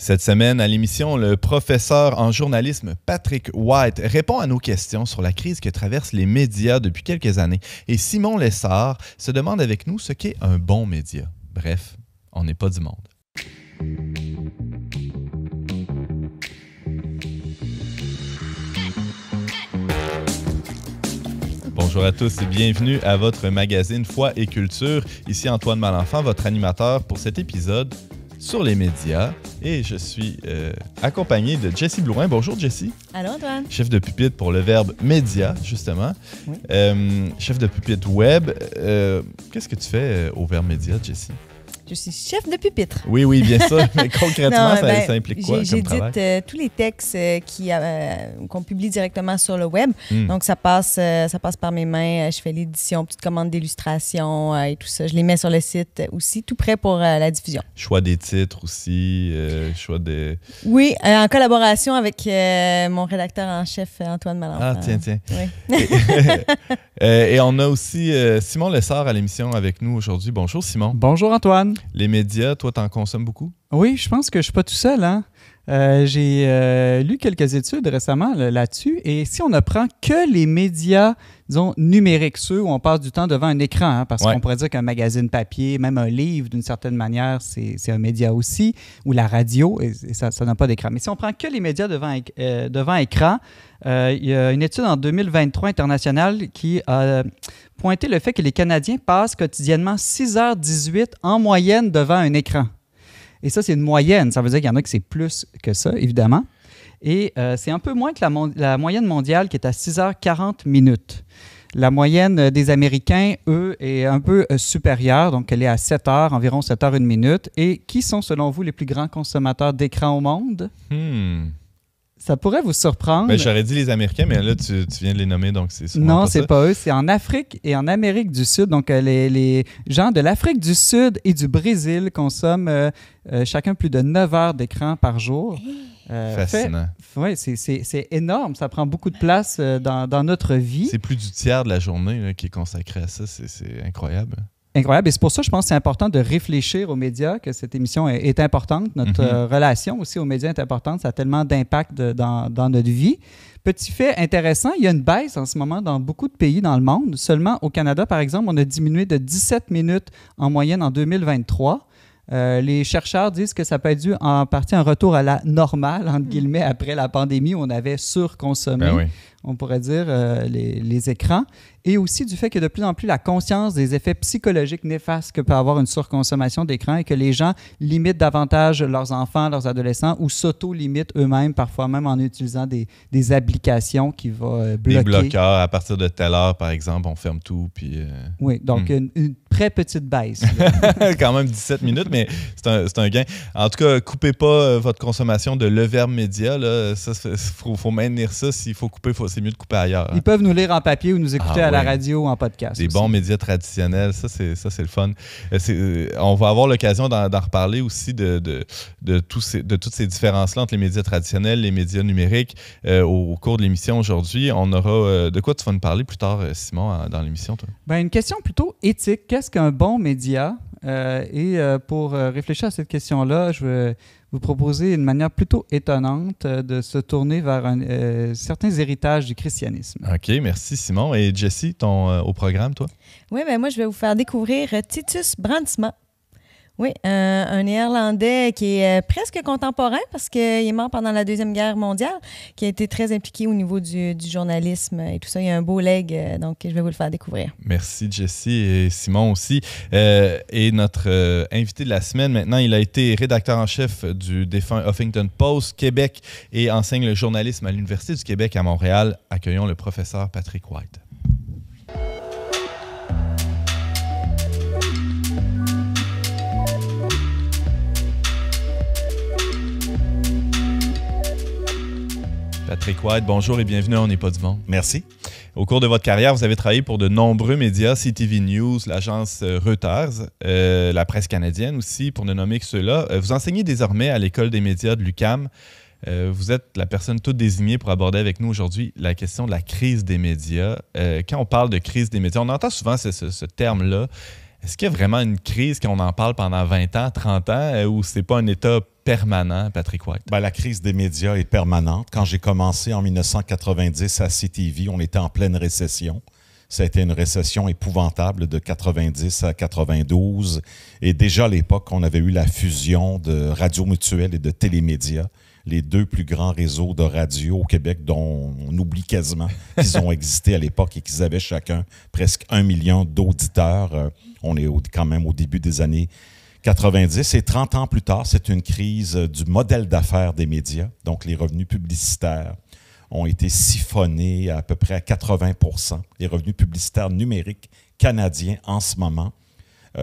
Cette semaine, à l'émission, le professeur en journalisme Patrick White répond à nos questions sur la crise que traversent les médias depuis quelques années. Et Simon Lessard se demande avec nous ce qu'est un bon média. Bref, on n'est pas du monde. Bonjour à tous et bienvenue à votre magazine Foi et Culture. Ici Antoine Malenfant, votre animateur pour cet épisode sur les médias. Et je suis accompagné de Jessie Blouin. Bonjour Jessie. Allô Antoine. Chef de pupitre pour le verbe média, justement. Oui. Chef de pupitre web. Qu'est-ce que tu fais au verbe média, Jessie? Je suis chef de pupitre. Oui, bien sûr. Mais concrètement, ça implique quoi comme travail? J'édite tous les textes qu'on publie directement sur le web. Donc, ça passe par mes mains. Je fais l'édition, petite commande d'illustration et tout ça. Je les mets sur le site aussi, tout prêt pour la diffusion. Choix des titres aussi, choix des... Oui, en collaboration avec mon rédacteur en chef, Antoine Malenfant. Ah, tiens. Oui. Et on a aussi Simon Lessard à l'émission avec nous aujourd'hui. Bonjour Simon. Bonjour Antoine. Les médias, toi, t'en consommes beaucoup? Oui, je pense que je ne suis pas tout seul. Hein? J'ai lu quelques études récemment là-dessus. Et si on ne prend que les médias, disons, numériques, ceux où on passe du temps devant un écran, hein, parce qu'on pourrait dire qu'un magazine papier, même un livre, d'une certaine manière, c'est un média aussi, ou la radio, et ça n'a pas d'écran. Mais si on prend que les médias devant écran, il y a une étude en 2023 internationale qui a pointé le fait que les Canadiens passent quotidiennement 6h18 en moyenne devant un écran. Et ça, c'est une moyenne. Ça veut dire qu'il y en a que c'est plus que ça, évidemment. Et c'est un peu moins que la moyenne mondiale qui est à 6h40 minutes. La moyenne des Américains, eux, est un peu supérieure. Donc, elle est à 7h, environ 7h01 minute. Et qui sont, selon vous, les plus grands consommateurs d'écran au monde? Ça pourrait vous surprendre. Ben, j'aurais dit les Américains, mais là, tu viens de les nommer, donc c'est sûrement non, pas c'est ça. pas eux. C'est en Afrique et en Amérique du Sud. Donc, les gens de l'Afrique du Sud et du Brésil consomment chacun plus de 9 heures d'écran par jour. Fascinant. Oui, c'est énorme. Ça prend beaucoup de place dans notre vie. C'est plus du tiers de la journée là, qui est consacré à ça. C'est incroyable. Incroyable. Et c'est pour ça, je pense que c'est important de réfléchir aux médias, que cette émission est importante. Notre relation aussi aux médias est importante. Ça a tellement d'impact dans notre vie. Petit fait intéressant, il y a une baisse en ce moment dans beaucoup de pays dans le monde. Seulement au Canada, par exemple, on a diminué de 17 minutes en moyenne en 2023. Les chercheurs disent que ça peut être dû en partie à un retour à la normale, entre guillemets, après la pandémie où on avait surconsommé, on pourrait dire, les écrans. Et aussi du fait que de plus en plus la conscience des effets psychologiques néfastes que peut avoir une surconsommation d'écran et que les gens limitent davantage leurs enfants, leurs adolescents ou s'auto-limitent eux-mêmes, parfois même en utilisant des applications qui vont bloquer. Des bloqueurs, à partir de telle heure, par exemple, on ferme tout. Puis, Oui, donc une très petite baisse. Quand même 17 minutes, mais c'est un gain. En tout cas, coupez pas votre consommation de le verbe média. Il faut maintenir ça. S'il faut couper, c'est mieux de couper ailleurs. Ils peuvent nous lire en papier ou nous écouter à la radio ou en podcast. Des bons médias traditionnels, ça c'est le fun. On va avoir l'occasion d'en reparler aussi de toutes ces différences-là entre les médias traditionnels, les médias numériques au cours de l'émission aujourd'hui. On aura de quoi tu vas nous parler plus tard, Simon, dans l'émission, toi? Une question plutôt éthique. Qu'est-ce qu'un bon média? Pour réfléchir à cette question-là, je vais vous proposer une manière plutôt étonnante de se tourner vers certains héritages du christianisme. OK, merci Simon. Et Jessie, au programme, toi? Oui, moi, je vais vous faire découvrir Titus Brandsma. Oui, un Néerlandais qui est presque contemporain parce qu'il est mort pendant la Deuxième Guerre mondiale, qui a été très impliqué au niveau du journalisme et tout ça. Il y a un beau legs, donc je vais vous le faire découvrir. Merci Jessie et Simon aussi. Et notre invité de la semaine, maintenant, il a été rédacteur en chef du défunt Huffington Post Québec et enseigne le journalisme à l'Université du Québec à Montréal. Accueillons le professeur Patrick White. Patrick White, bonjour et bienvenue à On n'est pas du monde. Merci. Au cours de votre carrière, vous avez travaillé pour de nombreux médias, CTV News, l'agence Reuters, la presse canadienne aussi, pour ne nommer que ceux-là. Vous enseignez désormais à l'École des médias de l'UQAM. Vous êtes la personne toute désignée pour aborder avec nous aujourd'hui la question de la crise des médias. Quand on parle de crise des médias, on entend souvent ce terme-là. Est-ce qu'il y a vraiment une crise qu'on en parle pendant 20 ans, 30 ans, ou c'est pas un état permanent, Patrick White? La crise des médias est permanente. Quand j'ai commencé en 1990 à CTV, on était en pleine récession. Ça a été une récession épouvantable de 90 à 92. Et déjà à l'époque, on avait eu la fusion de Radio Mutuelle et de Télémédia, les deux plus grands réseaux de radio au Québec dont on oublie quasiment qu'ils ont existé à l'époque et qu'ils avaient chacun presque 1 million d'auditeurs. On est quand même au début des années 90. Et 30 ans plus tard, c'est une crise du modèle d'affaires des médias. Donc, les revenus publicitaires ont été siphonnés à peu près à 80%. Les revenus publicitaires numériques canadiens en ce moment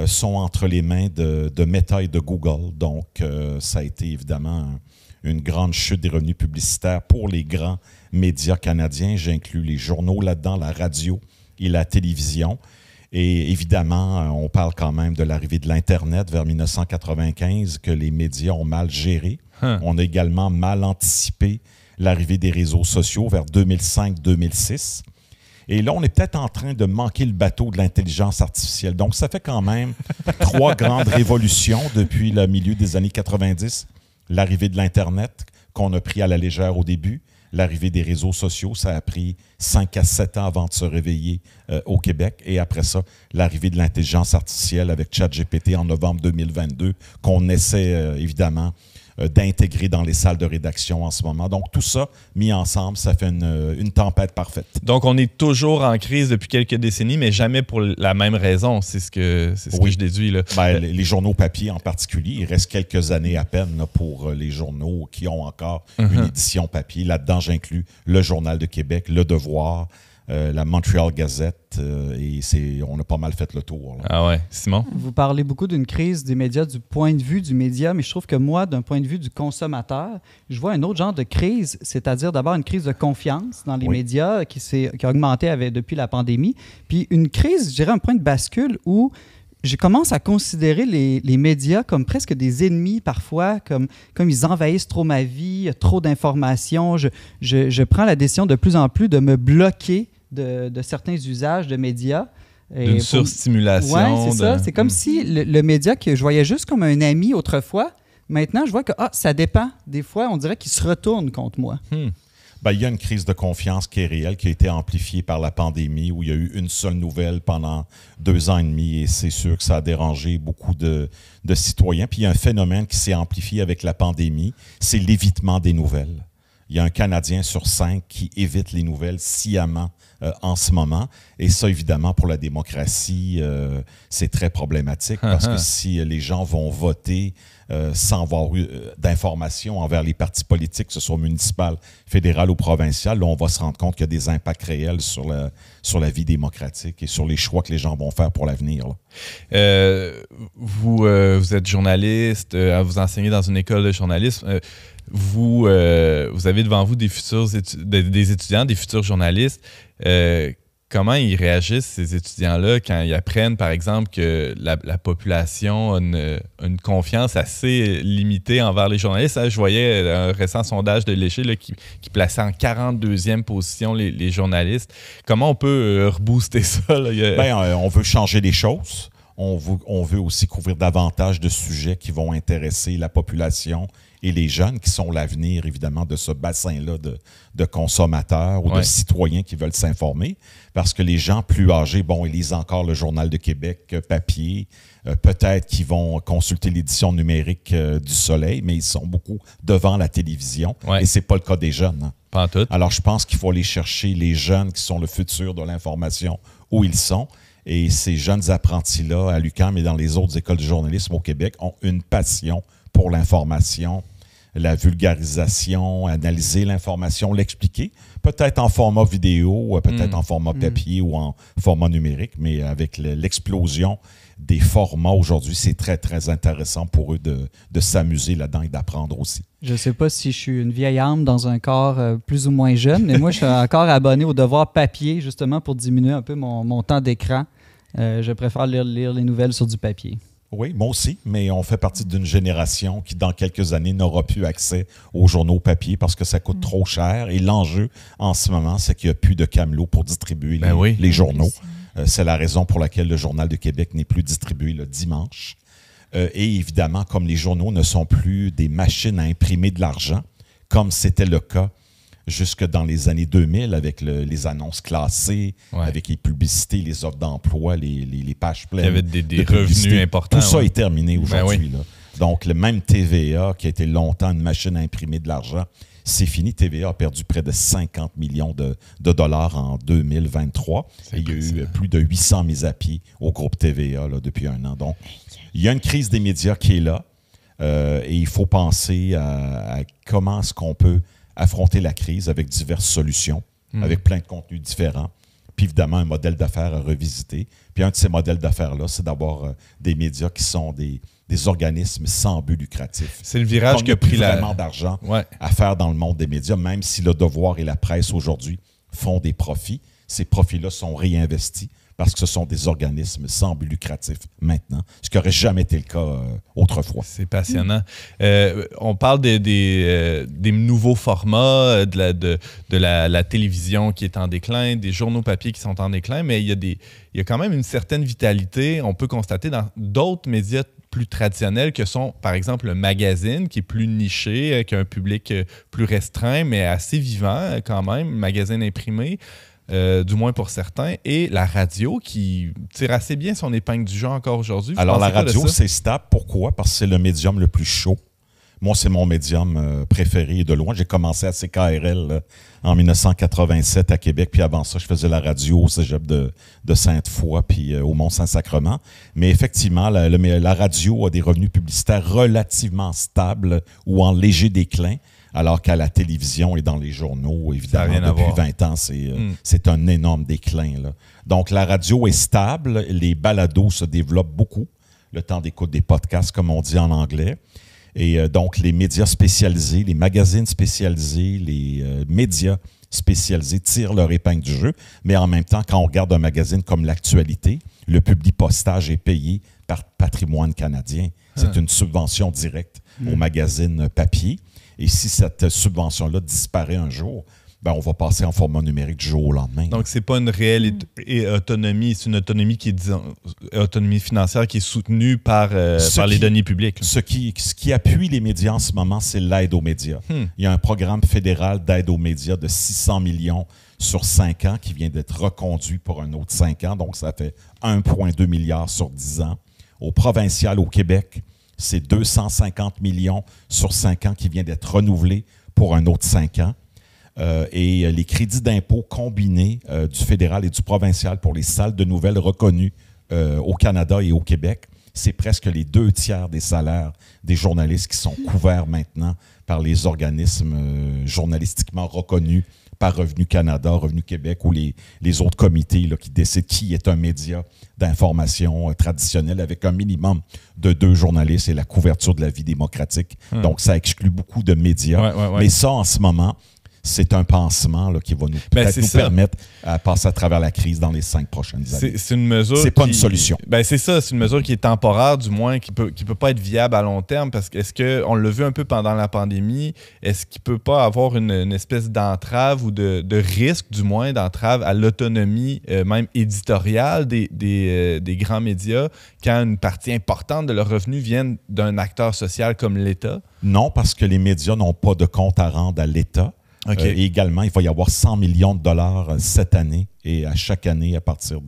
sont entre les mains de Meta et de Google. Donc, ça a été évidemment une grande chute des revenus publicitaires pour les grands médias canadiens. J'inclus les journaux là-dedans, la radio et la télévision. Et évidemment, on parle quand même de l'arrivée de l'Internet vers 1995 que les médias ont mal géré. On a également mal anticipé l'arrivée des réseaux sociaux vers 2005-2006. Et là, on est peut-être en train de manquer le bateau de l'intelligence artificielle. Donc, ça fait quand même 3 grandes révolutions depuis le milieu des années 90. L'arrivée de l'Internet, qu'on a pris à la légère au début. L'arrivée des réseaux sociaux, ça a pris 5 à 7 ans avant de se réveiller au Québec. Et après ça, l'arrivée de l'intelligence artificielle avec ChatGPT en novembre 2022, qu'on essaie évidemment d'intégrer dans les salles de rédaction en ce moment. Donc, tout ça, mis ensemble, ça fait une tempête parfaite. Donc, on est toujours en crise depuis quelques décennies, mais jamais pour la même raison. C'est ce que je déduis. Là. Les journaux papier en particulier, il reste quelques années à peine là, pour les journaux qui ont encore une édition papier. Là-dedans, j'inclus le Journal de Québec, Le Devoir, la Montreal Gazette, et on a pas mal fait le tour. Là. Ah ouais, Simon? Vous parlez beaucoup d'une crise des médias du point de vue du média, mais je trouve que moi, d'un point de vue du consommateur, je vois un autre genre de crise, c'est-à-dire d'abord une crise de confiance dans les médias qui a augmenté depuis la pandémie, puis une crise, je dirais un point de bascule où je commence à considérer les médias comme presque des ennemis parfois, comme ils envahissent trop ma vie, trop d'informations. Je prends la décision de plus en plus de me bloquer de certains usages de médias. D'une surstimulation. Oui, c'est ça. C'est comme si le média que je voyais juste comme un ami autrefois, maintenant je vois que ça dépend. Des fois, on dirait qu'il se retourne contre moi. Il y a une crise de confiance qui est réelle, qui a été amplifiée par la pandémie, où il y a eu une seule nouvelle pendant 2 ans et demi, et c'est sûr que ça a dérangé beaucoup de citoyens. Puis il y a un phénomène qui s'est amplifié avec la pandémie, c'est l'évitement des nouvelles. Il y a un Canadien sur 5 qui évite les nouvelles sciemment en ce moment. Et ça, évidemment, pour la démocratie, c'est très problématique parce que si les gens vont voter sans avoir eu d'informations envers les partis politiques, que ce soit municipal, fédéral ou provincial, là, on va se rendre compte qu'il y a des impacts réels sur la vie démocratique et sur les choix que les gens vont faire pour l'avenir. Vous êtes journaliste, vous enseignez dans une école de journalisme. Vous avez devant vous des étudiants, des futurs journalistes. Comment ils réagissent, ces étudiants-là, quand ils apprennent, par exemple, que la population a une confiance assez limitée envers les journalistes? Je voyais un récent sondage de Léger là, qui plaçait en 42e position les journalistes. Comment on peut rebooster ça? Là? On veut changer les choses. On veut aussi couvrir davantage de sujets qui vont intéresser la population et les jeunes qui sont l'avenir, évidemment, de ce bassin-là de consommateurs ou de citoyens qui veulent s'informer. Parce que les gens plus âgés, ils lisent encore le Journal de Québec papier. Peut-être qu'ils vont consulter l'édition numérique du Soleil, mais ils sont beaucoup devant la télévision. Et ce n'est pas le cas des jeunes. Hein. Pas en tout. Alors, je pense qu'il faut aller chercher les jeunes qui sont le futur de l'information où ils sont. Et ces jeunes apprentis-là, à l'UQAM et dans les autres écoles de journalisme au Québec, ont une passion pour l'information, la vulgarisation, analyser l'information, l'expliquer, peut-être en format vidéo, peut-être en format papier ou en format numérique, mais avec l'explosion des formats aujourd'hui, c'est très, très intéressant pour eux de s'amuser là-dedans et d'apprendre aussi. Je ne sais pas si je suis une vieille âme dans un corps plus ou moins jeune, mais moi, je suis encore abonné au Devoir papier, justement, pour diminuer un peu mon temps d'écran. Je préfère lire les nouvelles sur du papier. Oui, moi aussi, mais on fait partie d'une génération qui, dans quelques années, n'aura plus accès aux journaux papier parce que ça coûte trop cher. Et l'enjeu, en ce moment, c'est qu'il n'y a plus de camelots pour distribuer les journaux. C'est la raison pour laquelle le Journal de Québec n'est plus distribué le dimanche. Et évidemment, comme les journaux ne sont plus des machines à imprimer de l'argent, comme c'était le cas jusque dans les années 2000 avec les annonces classées, avec les publicités, les offres d'emploi, les pages pleines. Il y avait des revenus importants. Tout ça est terminé aujourd'hui. Ben oui. Donc, le même TVA, qui a été longtemps une machine à imprimer de l'argent, c'est fini. TVA a perdu près de 50 millions de dollars en 2023. Et il y a eu plus de 800 mises à pied au groupe TVA là, depuis un an. Donc, il y a une crise des médias qui est là. Et il faut penser à comment est-ce qu'on peut affronter la crise avec diverses solutions, avec plein de contenus différents. Puis évidemment, un modèle d'affaires à revisiter. Puis un de ces modèles d'affaires-là, c'est d'avoir des médias qui sont des organismes sans but lucratif. C'est le virage qui a pris vraiment d'argent à faire dans le monde des médias, même si Le Devoir et la presse aujourd'hui font des profits. Ces profits-là sont réinvestis parce que ce sont des organismes sans but lucratif maintenant, ce qui n'aurait jamais été le cas autrefois. C'est passionnant. On parle des nouveaux formats, de la télévision qui est en déclin, des journaux papier qui sont en déclin, mais il y a quand même une certaine vitalité, on peut constater, dans d'autres médias plus traditionnels que sont, par exemple, le magazine, qui est plus niché, qui a un public plus restreint, mais assez vivant quand même, magazine imprimé. Du moins pour certains, et la radio qui tire assez bien son épingle du jeu encore aujourd'hui. Alors la radio, c'est stable. Pourquoi? Parce que c'est le médium le plus chaud. Moi, c'est mon médium préféré de loin. J'ai commencé à CKRL en 1987 à Québec, puis avant ça, je faisais la radio au cégep de Sainte-Foy, puis au Mont-Saint-Sacrement. Mais effectivement, la radio a des revenus publicitaires relativement stables ou en léger déclin. Alors qu'à la télévision et dans les journaux, évidemment, depuis 20 ans, c'est un énorme déclin. Là. Donc, la radio est stable, les balados se développent beaucoup, le temps d'écoute des podcasts, comme on dit en anglais. Et donc, les médias spécialisés, les magazines spécialisés, les médias spécialisés tirent leur épingle du jeu. Mais en même temps, quand on regarde un magazine comme l'Actualité, le publipostage est payé par Patrimoine canadien. C'est une subvention directe au magazine papier. Et si cette subvention-là disparaît un jour, ben on va passer en format numérique du jour au lendemain. Donc, ce n'est pas une réelle autonomie, c'est une autonomie qui est, disons, autonomie financière qui est soutenue par les deniers publics. Ce qui appuie les médias en ce moment, c'est l'aide aux médias. Il y a un programme fédéral d'aide aux médias de 600 millions sur 5 ans qui vient d'être reconduit pour un autre 5 ans. Donc, ça fait 1,2 milliard sur 10 ans. Au provincial, au Québec, c'est 250 millions sur 5 ans qui vient d'être renouvelé pour un autre 5 ans. Et les crédits d'impôt combinés du fédéral et du provincial pour les salles de nouvelles reconnues au Canada et au Québec, c'est presque les 2 tiers des salaires des journalistes qui sont couverts maintenant par les organismes journalistiquement reconnus par Revenu Canada, Revenu Québec ou les autres comités là, qui décident qui est un média d'information traditionnel avec un minimum de 2 journalistes et la couverture de la vie démocratique. Donc, ça exclut beaucoup de médias. Mais ça, en ce moment, c'est un pansement là, qui va nous permettre à passer à travers la crise dans les 5 prochaines années. C'est une mesure. C'est pas une solution. Ben c'est ça, c'est une mesure qui est temporaire, du moins, qui peut pas être viable à long terme, parce que on l'a vu un peu pendant la pandémie, est-ce qu'il peut pas avoir une espèce d'entrave ou de risque, du moins, d'entrave à l'autonomie même éditoriale des grands médias quand une partie importante de leurs revenus viennent d'un acteur social comme l'État? Non, parce que les médias n'ont pas de compte à rendre à l'État. Et également, il va y avoir 100 millions de dollars cette année et à chaque année à partir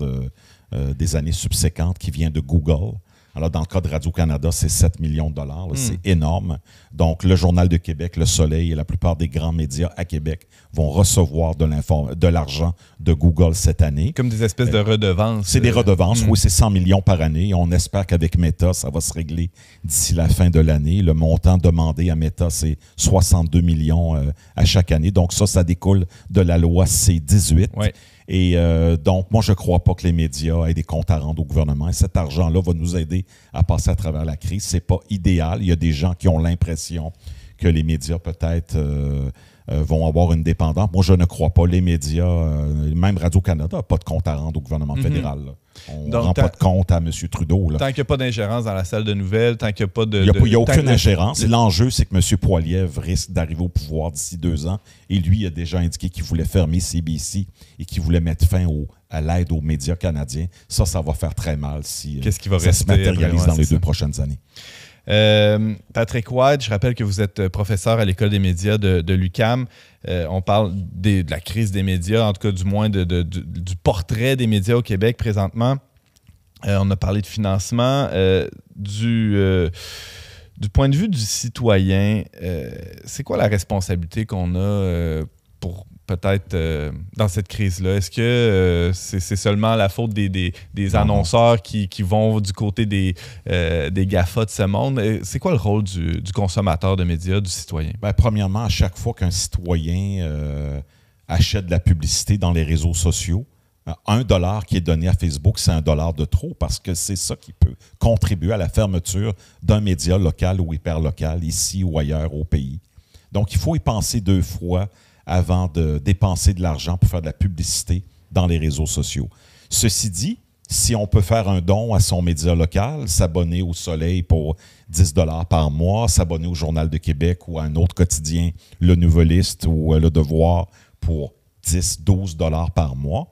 des années subséquentes qui vient de Google. Alors, dans le cas de Radio-Canada, c'est 7 millions de dollars. C'est énorme. Donc, le Journal de Québec, Le Soleil et la plupart des grands médias à Québec vont recevoir de l'argent de Google cette année. Comme des espèces de redevances. C'est des redevances. Oui, c'est 100 millions par année. On espère qu'avec Meta, ça va se régler d'ici la fin de l'année. Le montant demandé à Meta, c'est 62 millions à chaque année. Donc, ça découle de la loi C-18. Ouais. Et donc, moi, je ne crois pas que les médias aient des comptes à rendre au gouvernement. Et cet argent-là va nous aider à passer à travers la crise. Ce n'est pas idéal. Il y a des gens qui ont l'impression que les médias, peut-être, vont avoir une dépendance. Moi, je ne crois pas. Les médias, même Radio-Canada, n'a pas de compte à rendre au gouvernement fédéral. Là. On ne rend pas de compte à M. Trudeau. Là. Tant qu'il n'y a pas d'ingérence dans la salle de nouvelles, tant qu'il n'y a pas de... Il n'y a aucune ingérence. L'enjeu, c'est que M. Poilievre risque d'arriver au pouvoir d'ici 2 ans. Et lui, il a déjà indiqué qu'il voulait fermer CBC et qu'il voulait mettre fin à l'aide aux médias canadiens. Ça va faire très mal si Qu'est-ce qui va ça se matérialise dans les 2 prochaines années. Patrick White, je rappelle que vous êtes professeur à l'École des médias de l'UQAM. On parle de la crise des médias, en tout cas du moins du portrait des médias au Québec présentement. On a parlé de financement. Du point de vue du citoyen, c'est quoi la responsabilité qu'on a pour peut-être dans cette crise-là? Est-ce que c'est seulement la faute des annonceurs qui vont du côté des GAFA de ce monde? C'est quoi le rôle du consommateur de médias, du citoyen? Bien, premièrement, à chaque fois qu'un citoyen achète de la publicité dans les réseaux sociaux, $1 qui est donné à Facebook, c'est $1 de trop parce que c'est ça qui peut contribuer à la fermeture d'un média local ou hyperlocal, ici ou ailleurs au pays. Donc, il faut y penser 2 fois avant de dépenser de l'argent pour faire de la publicité dans les réseaux sociaux. Ceci dit, si on peut faire un don à son média local, s'abonner au Soleil pour $10 par mois, s'abonner au Journal de Québec ou à un autre quotidien, Le Nouvelliste ou Le Devoir pour $10-12 par mois,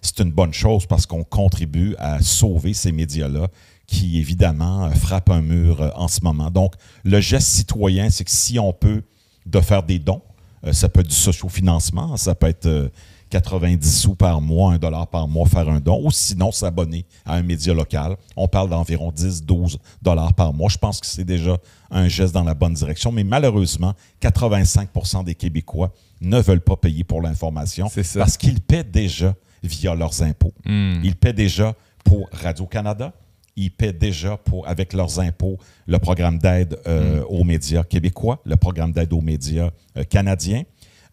c'est une bonne chose parce qu'on contribue à sauver ces médias-là qui, évidemment, frappent un mur en ce moment. Donc, le geste citoyen, c'est que si on peut de faire des dons, ça peut être du sociofinancement, ça peut être 90 sous par mois, $1 par mois, faire un don, ou sinon s'abonner à un média local. On parle d'environ 10-12 $ par mois. Je pense que c'est déjà un geste dans la bonne direction, mais malheureusement, 85% des Québécois ne veulent pas payer pour l'information parce qu'ils paient déjà via leurs impôts. Ils paient déjà pour Radio-Canada, ils paient déjà avec leurs impôts le programme d'aide aux médias québécois, le programme d'aide aux médias canadiens,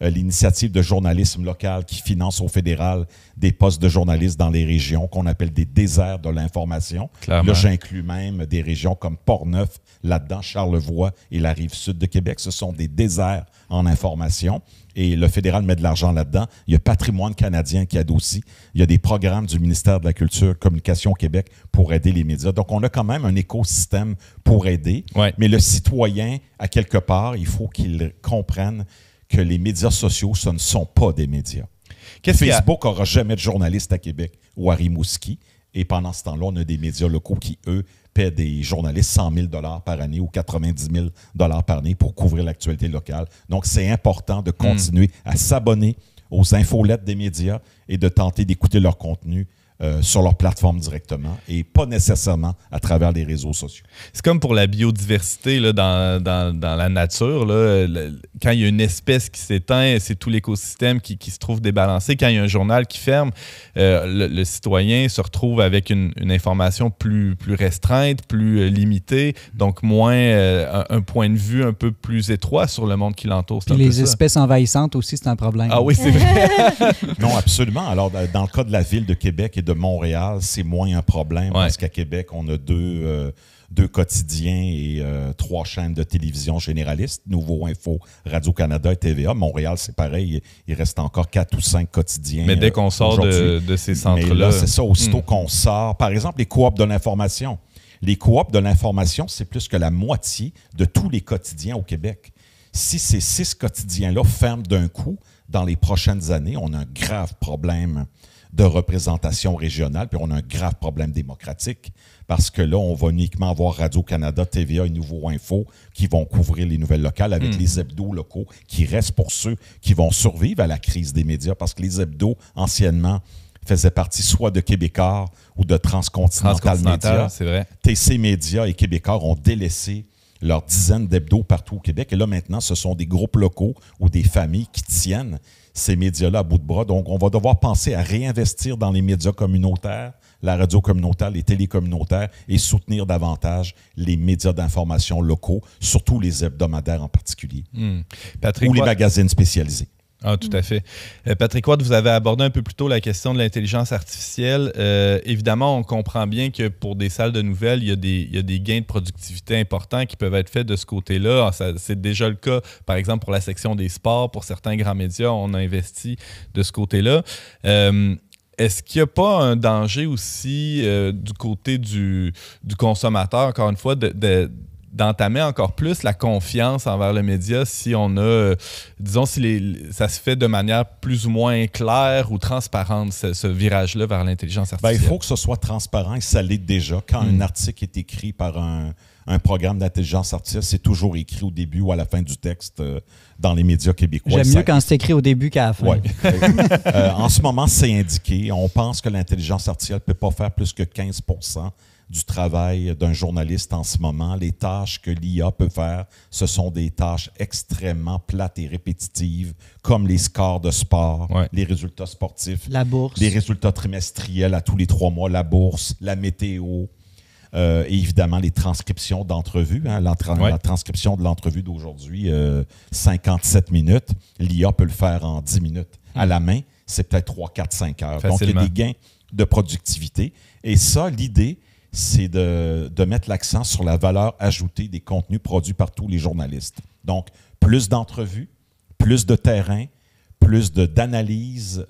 l'initiative de journalisme local qui finance au fédéral des postes de journalistes dans les régions qu'on appelle des déserts de l'information. Là, j'inclus même des régions comme Portneuf, là-dedans, Charlevoix et la Rive-Sud de Québec. Ce sont des déserts en information. Et le fédéral met de l'argent là-dedans. Il y a Patrimoine canadien qui aide aussi. Il y a des programmes du ministère de la Culture, Communication au Québec pour aider les médias. Donc, on a quand même un écosystème pour aider. Ouais. Mais le citoyen, à quelque part, il faut qu'il comprenne que les médias sociaux, ce ne sont pas des médias. Facebook n'aura jamais de journaliste à Québec ou à Rimouski. Et pendant ce temps-là, on a des médias locaux qui, eux, paient des journalistes 100 000 $ par année ou 90 000 $ par année pour couvrir l'actualité locale. Donc, c'est important de continuer à s'abonner aux infolettes des médias et de tenter d'écouter leur contenu sur leur plateforme directement et pas nécessairement à travers les réseaux sociaux. C'est comme pour la biodiversité là, dans la nature. Là, quand il y a une espèce qui s'éteint, c'est tout l'écosystème qui se trouve débalancé. Quand il y a un journal qui ferme, le citoyen se retrouve avec une information plus restreinte, plus limitée, donc moins un point de vue un peu plus étroit sur le monde qui l'entoure. Puis les espèces envahissantes aussi, c'est un problème. Ah oui, c'est vrai. Non, absolument. Alors, dans le cas de la ville de Québec et de Montréal, c'est moins un problème parce qu'à Québec, on a deux quotidiens et 3 chaînes de télévision généralistes, Nouveau Info, Radio-Canada et TVA. Montréal, c'est pareil, il reste encore 4 ou 5 quotidiens. Mais dès qu'on sort de ces centres-là... Mais là, c'est ça, aussitôt qu'on sort. Par exemple, les coops de l'information. Les coops de l'information, c'est plus que la moitié de tous les quotidiens au Québec. Si ces 6 quotidiens-là ferment d'un coup, dans les prochaines années, on a un grave problème de représentation régionale, puis on a un grave problème démocratique, parce que là, on va uniquement avoir Radio-Canada, TVA et Nouveau Info qui vont couvrir les nouvelles locales avec les hebdos locaux qui restent pour ceux qui vont survivre à la crise des médias, parce que les hebdos, anciennement, faisaient partie soit de Québécois ou de Transcontinental Média. C'est vrai. TC Média et Québécois ont délaissé leurs dizaines d'hebdos partout au Québec. Et là, maintenant, ce sont des groupes locaux ou des familles qui tiennent ces médias-là à bout de bras. Donc, on va devoir penser à réinvestir dans les médias communautaires, la radio communautaire, les télés communautaires et soutenir davantage les médias d'information locaux, surtout les hebdomadaires en particulier. Patrick, ou les magazines spécialisés. Ah, tout à fait. Patrick Watt, vous avez abordé un peu plus tôt la question de l'intelligence artificielle. Évidemment, on comprend bien que pour des salles de nouvelles, il y a des gains de productivité importants qui peuvent être faits de ce côté-là. C'est déjà le cas, par exemple, pour la section des sports. Pour certains grands médias, on a investi de ce côté-là. Est-ce qu'il n'y a pas un danger aussi du côté du consommateur, encore une fois, d'entamer encore plus la confiance envers le média si on a, disons, si ça se fait de manière plus ou moins claire ou transparente, ce virage-là vers l'intelligence artificielle? Il faut que ce soit transparent et ça l'est déjà. Quand un article est écrit par un programme d'intelligence artificielle, c'est toujours écrit au début ou à la fin du texte dans les médias québécois. J'aime mieux quand c'est écrit au début qu'à la fin. Ouais. En ce moment, c'est indiqué. On pense que l'intelligence artificielle ne peut pas faire plus que 15% du travail d'un journaliste en ce moment. Les tâches que l'IA peut faire, ce sont des tâches extrêmement plates et répétitives, comme les scores de sport, les résultats sportifs, la bourse, les résultats trimestriels à tous les 3 mois, la bourse, la météo, et évidemment les transcriptions d'entrevues. La transcription de l'entrevue d'aujourd'hui, 57 minutes, l'IA peut le faire en 10 minutes. À la main, c'est peut-être 3, 4, 5 heures. Facilement. Donc, il y a des gains de productivité. Et ça, l'idée, c'est de mettre l'accent sur la valeur ajoutée des contenus produits par tous les journalistes. Donc, plus d'entrevues, plus de terrain, plus d'analyse,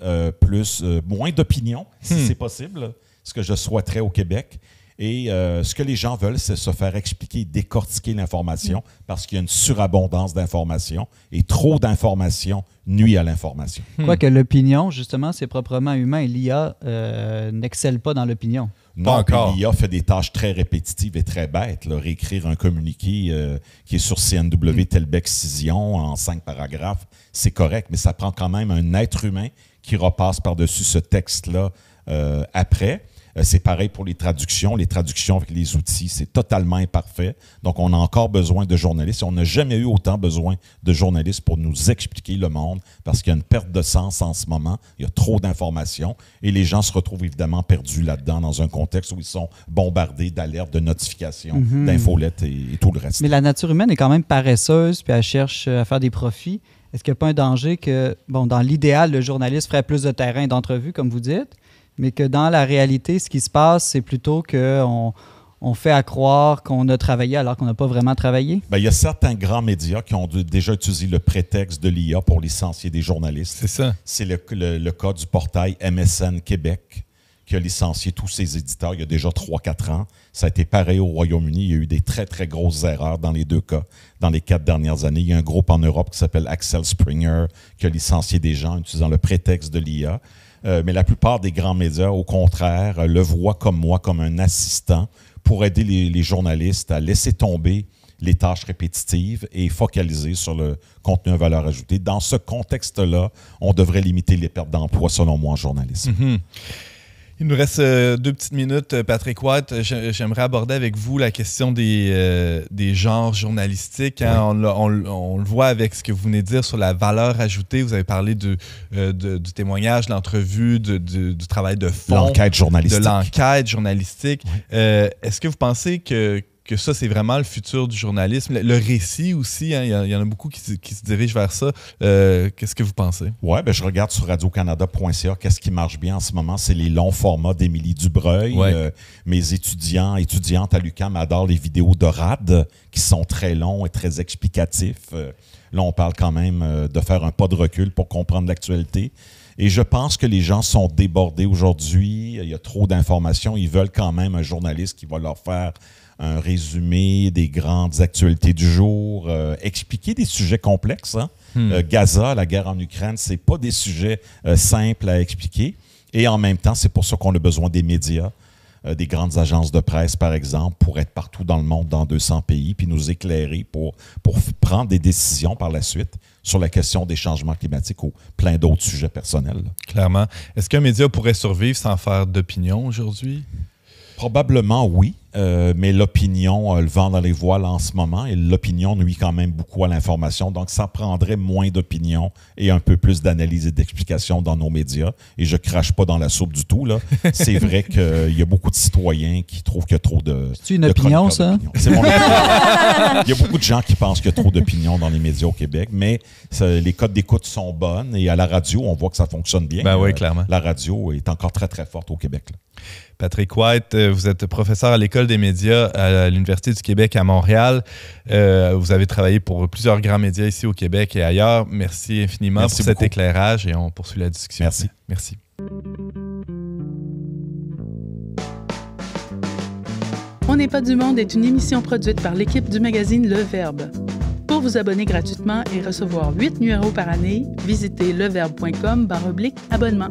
moins d'opinion, si c'est possible, ce que je souhaiterais au Québec. Et ce que les gens veulent, c'est se faire expliquer et décortiquer l'information parce qu'il y a une surabondance d'informations et trop d'informations nuit à l'information. Quoique l'opinion, justement, c'est proprement humain et l'IA n'excelle pas dans l'opinion. Non, l'IA fait des tâches très répétitives et très bêtes. Là. Réécrire un communiqué qui est sur CNW Telbec Cision en 5 paragraphes, c'est correct, mais ça prend quand même un être humain qui repasse par-dessus ce texte-là après. C'est pareil pour les traductions. Les traductions avec les outils, c'est totalement imparfait. Donc, on a encore besoin de journalistes. On n'a jamais eu autant besoin de journalistes pour nous expliquer le monde parce qu'il y a une perte de sens en ce moment. Il y a trop d'informations et les gens se retrouvent évidemment perdus là-dedans dans un contexte où ils sont bombardés d'alertes, de notifications, d'infolettes et tout le reste. Mais la nature humaine est quand même paresseuse puis elle cherche à faire des profits. Est-ce qu'il n'y a pas un danger que, dans l'idéal, le journaliste ferait plus de terrain et d'entrevues, comme vous dites, mais que dans la réalité, ce qui se passe, c'est plutôt qu'on fait à croire qu'on a travaillé alors qu'on n'a pas vraiment travaillé? Il y a certains grands médias qui ont déjà utilisé le prétexte de l'IA pour licencier des journalistes. C'est ça. C'est le cas du portail MSN Québec qui a licencié tous ses éditeurs il y a déjà 3-4 ans. Ça a été pareil au Royaume-Uni. Il y a eu des très, très grosses erreurs dans les 2 cas dans les 4 dernières années. Il y a un groupe en Europe qui s'appelle Axel Springer qui a licencié des gens en utilisant le prétexte de l'IA. Mais la plupart des grands médias, au contraire, le voient comme moi, comme un assistant pour aider les journalistes à laisser tomber les tâches répétitives et focaliser sur le contenu à valeur ajoutée. Dans ce contexte-là, on devrait limiter les pertes d'emploi, selon moi, en journalisme. Mm-hmm. Il nous reste 2 petites minutes, Patrick White. J'aimerais aborder avec vous la question des genres journalistiques. Hein? Oui. On le voit avec ce que vous venez de dire sur la valeur ajoutée. Vous avez parlé du témoignage, de l'entrevue, du travail de fond. L'enquête journalistique. De l'enquête journalistique. Oui. Est-ce que vous pensez que ça, c'est vraiment le futur du journalisme? Le récit aussi, hein, il y en a beaucoup qui se dirigent vers ça. Qu'est-ce que vous pensez? Oui, je regarde sur radiocanada.ca. Qu'est-ce qui marche bien en ce moment? C'est les longs formats d'Émilie Dubreuil. Ouais. Mes étudiantes à l'UQAM adorent les vidéos de RAD qui sont très longs et très explicatifs. Là, on parle quand même de faire un pas de recul pour comprendre l'actualité. Et je pense que les gens sont débordés aujourd'hui. Il y a trop d'informations. Ils veulent quand même un journaliste qui va leur faire un résumé des grandes actualités du jour, expliquer des sujets complexes. Hein? Gaza, la guerre en Ukraine, c'est pas des sujets simples à expliquer. Et en même temps, c'est pour ça qu'on a besoin des médias, des grandes agences de presse, par exemple, pour être partout dans le monde, dans 200 pays, puis nous éclairer pour prendre des décisions par la suite sur la question des changements climatiques ou plein d'autres sujets personnels. Clairement. Est-ce qu'un média pourrait survivre sans faire d'opinion aujourd'hui? Probablement oui, mais l'opinion, le vent dans les voiles en ce moment, et l'opinion nuit quand même beaucoup à l'information. Donc, ça prendrait moins d'opinion et un peu plus d'analyse et d'explication dans nos médias. Et je crache pas dans la soupe du tout, là. C'est vrai qu'il y a beaucoup de citoyens qui trouvent qu'il y a trop de... C'est une opinion, ça? C'est mon opinion. Il y a beaucoup de gens qui pensent qu'il y a trop d'opinion dans les médias au Québec, mais les codes d'écoute sont bonnes et à la radio, on voit que ça fonctionne bien. Ben oui, clairement. La radio est encore très, très forte au Québec, là. Patrick White, vous êtes professeur à l'École des médias à l'Université du Québec à Montréal. Vous avez travaillé pour plusieurs grands médias ici au Québec et ailleurs. Merci infiniment pour cet éclairage et on poursuit la discussion. Merci. Merci. On n'est pas du monde est une émission produite par l'équipe du magazine Le Verbe. Pour vous abonner gratuitement et recevoir 8 numéros par année, visitez leverbe.com/abonnement.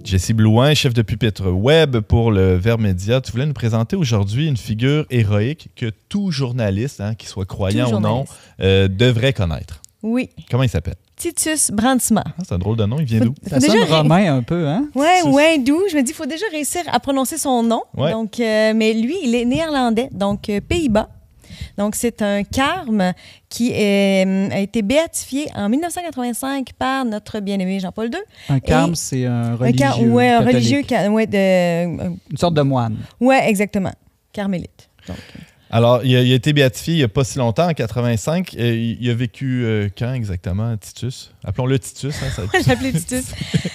Jessie Blouin, chef de pupitre web pour le Verbe Média. Tu voulais nous présenter aujourd'hui une figure héroïque que tout journaliste, qu'il soit croyant ou non, devrait connaître. Oui. Comment il s'appelle? Titus Brandsma. C'est un drôle de nom, il vient d'où? Ça sonne romain un peu, hein? Oui, d'où? Je me dis, il faut déjà réussir à prononcer son nom. Ouais. Donc, mais lui, il est néerlandais, donc Pays-Bas. Donc, c'est un carme qui a été béatifié en 1985 par notre bien-aimé Jean-Paul II. Un carme, c'est un religieux un religieux, une sorte de moine. Oui, exactement. Carmélite. Donc, alors, il a été béatifié il n'y a pas si longtemps, en 85. Il a vécu quand exactement, Titus? Appelons-le Titus. On va l'appeler Titus.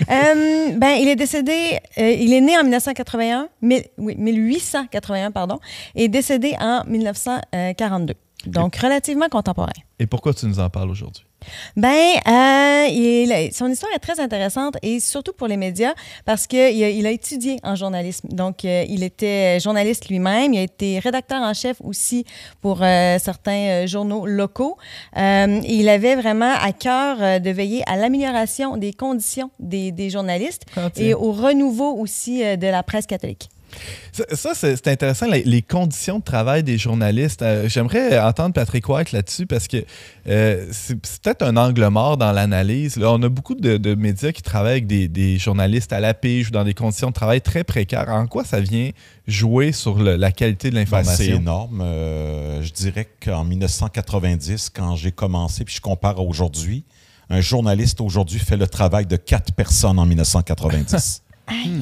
Il est décédé, il est né en 1881, pardon, et décédé en 1942. Donc, relativement contemporain. Et pourquoi tu nous en parles aujourd'hui? Son histoire est très intéressante et surtout pour les médias parce qu'il a étudié en journalisme. Donc, il était journaliste lui-même. Il a été rédacteur en chef aussi pour certains journaux locaux. Il avait vraiment à cœur de veiller à l'amélioration des conditions des journalistes et au renouveau aussi de la presse catholique. Ça, c'est intéressant, les conditions de travail des journalistes. J'aimerais entendre Patrick White là-dessus parce que c'est peut-être un angle mort dans l'analyse. Là, on a beaucoup de médias qui travaillent avec des journalistes à la pige ou dans des conditions de travail très précaires. En quoi ça vient jouer sur la qualité de l'information? C'est énorme. Je dirais qu'en 1990, quand j'ai commencé, puis je compare à aujourd'hui, un journaliste aujourd'hui fait le travail de 4 personnes en 1990.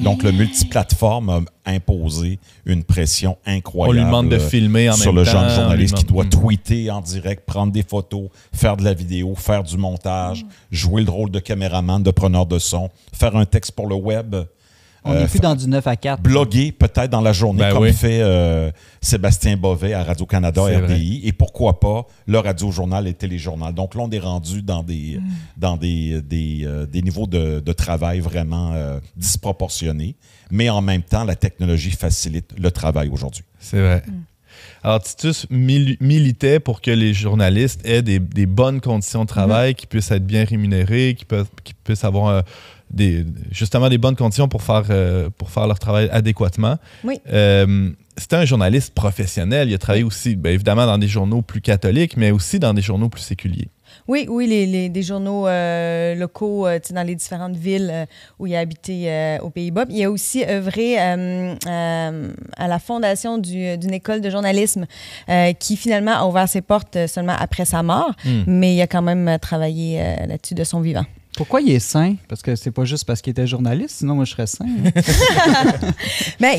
Donc, le multiplateforme a imposé une pression incroyable. On lui demande de filmer en même temps. Sur le jeune journaliste qui doit tweeter en direct, prendre des photos, faire de la vidéo, faire du montage, jouer le rôle de caméraman, de preneur de son, faire un texte pour le web. On n'est plus dans du 9 à 4. Bloguer peut-être dans la journée, comme fait Sébastien Bovet à Radio-Canada, RDI. Vrai. Et pourquoi pas le radio-journal et le téléjournal. Donc là, on est rendu dans des niveaux de travail vraiment disproportionnés. Mais en même temps, la technologie facilite le travail aujourd'hui. C'est vrai. Alors, Titus militait pour que les journalistes aient des bonnes conditions de travail, qu'ils puissent être bien rémunérés, qu'ils puissent avoir justement des bonnes conditions pour faire leur travail adéquatement. Oui. C'était un journaliste professionnel. Il a travaillé aussi, évidemment, dans des journaux plus catholiques, mais aussi dans des journaux plus séculiers. Oui, des journaux locaux dans les différentes villes où il a habité aux Pays-Bas. Il a aussi œuvré à la fondation d'une école de journalisme qui finalement a ouvert ses portes seulement après sa mort, mais il a quand même travaillé là-dessus de son vivant. Pourquoi il est saint? Parce que c'est pas juste parce qu'il était journaliste, sinon moi je serais saint. Hein?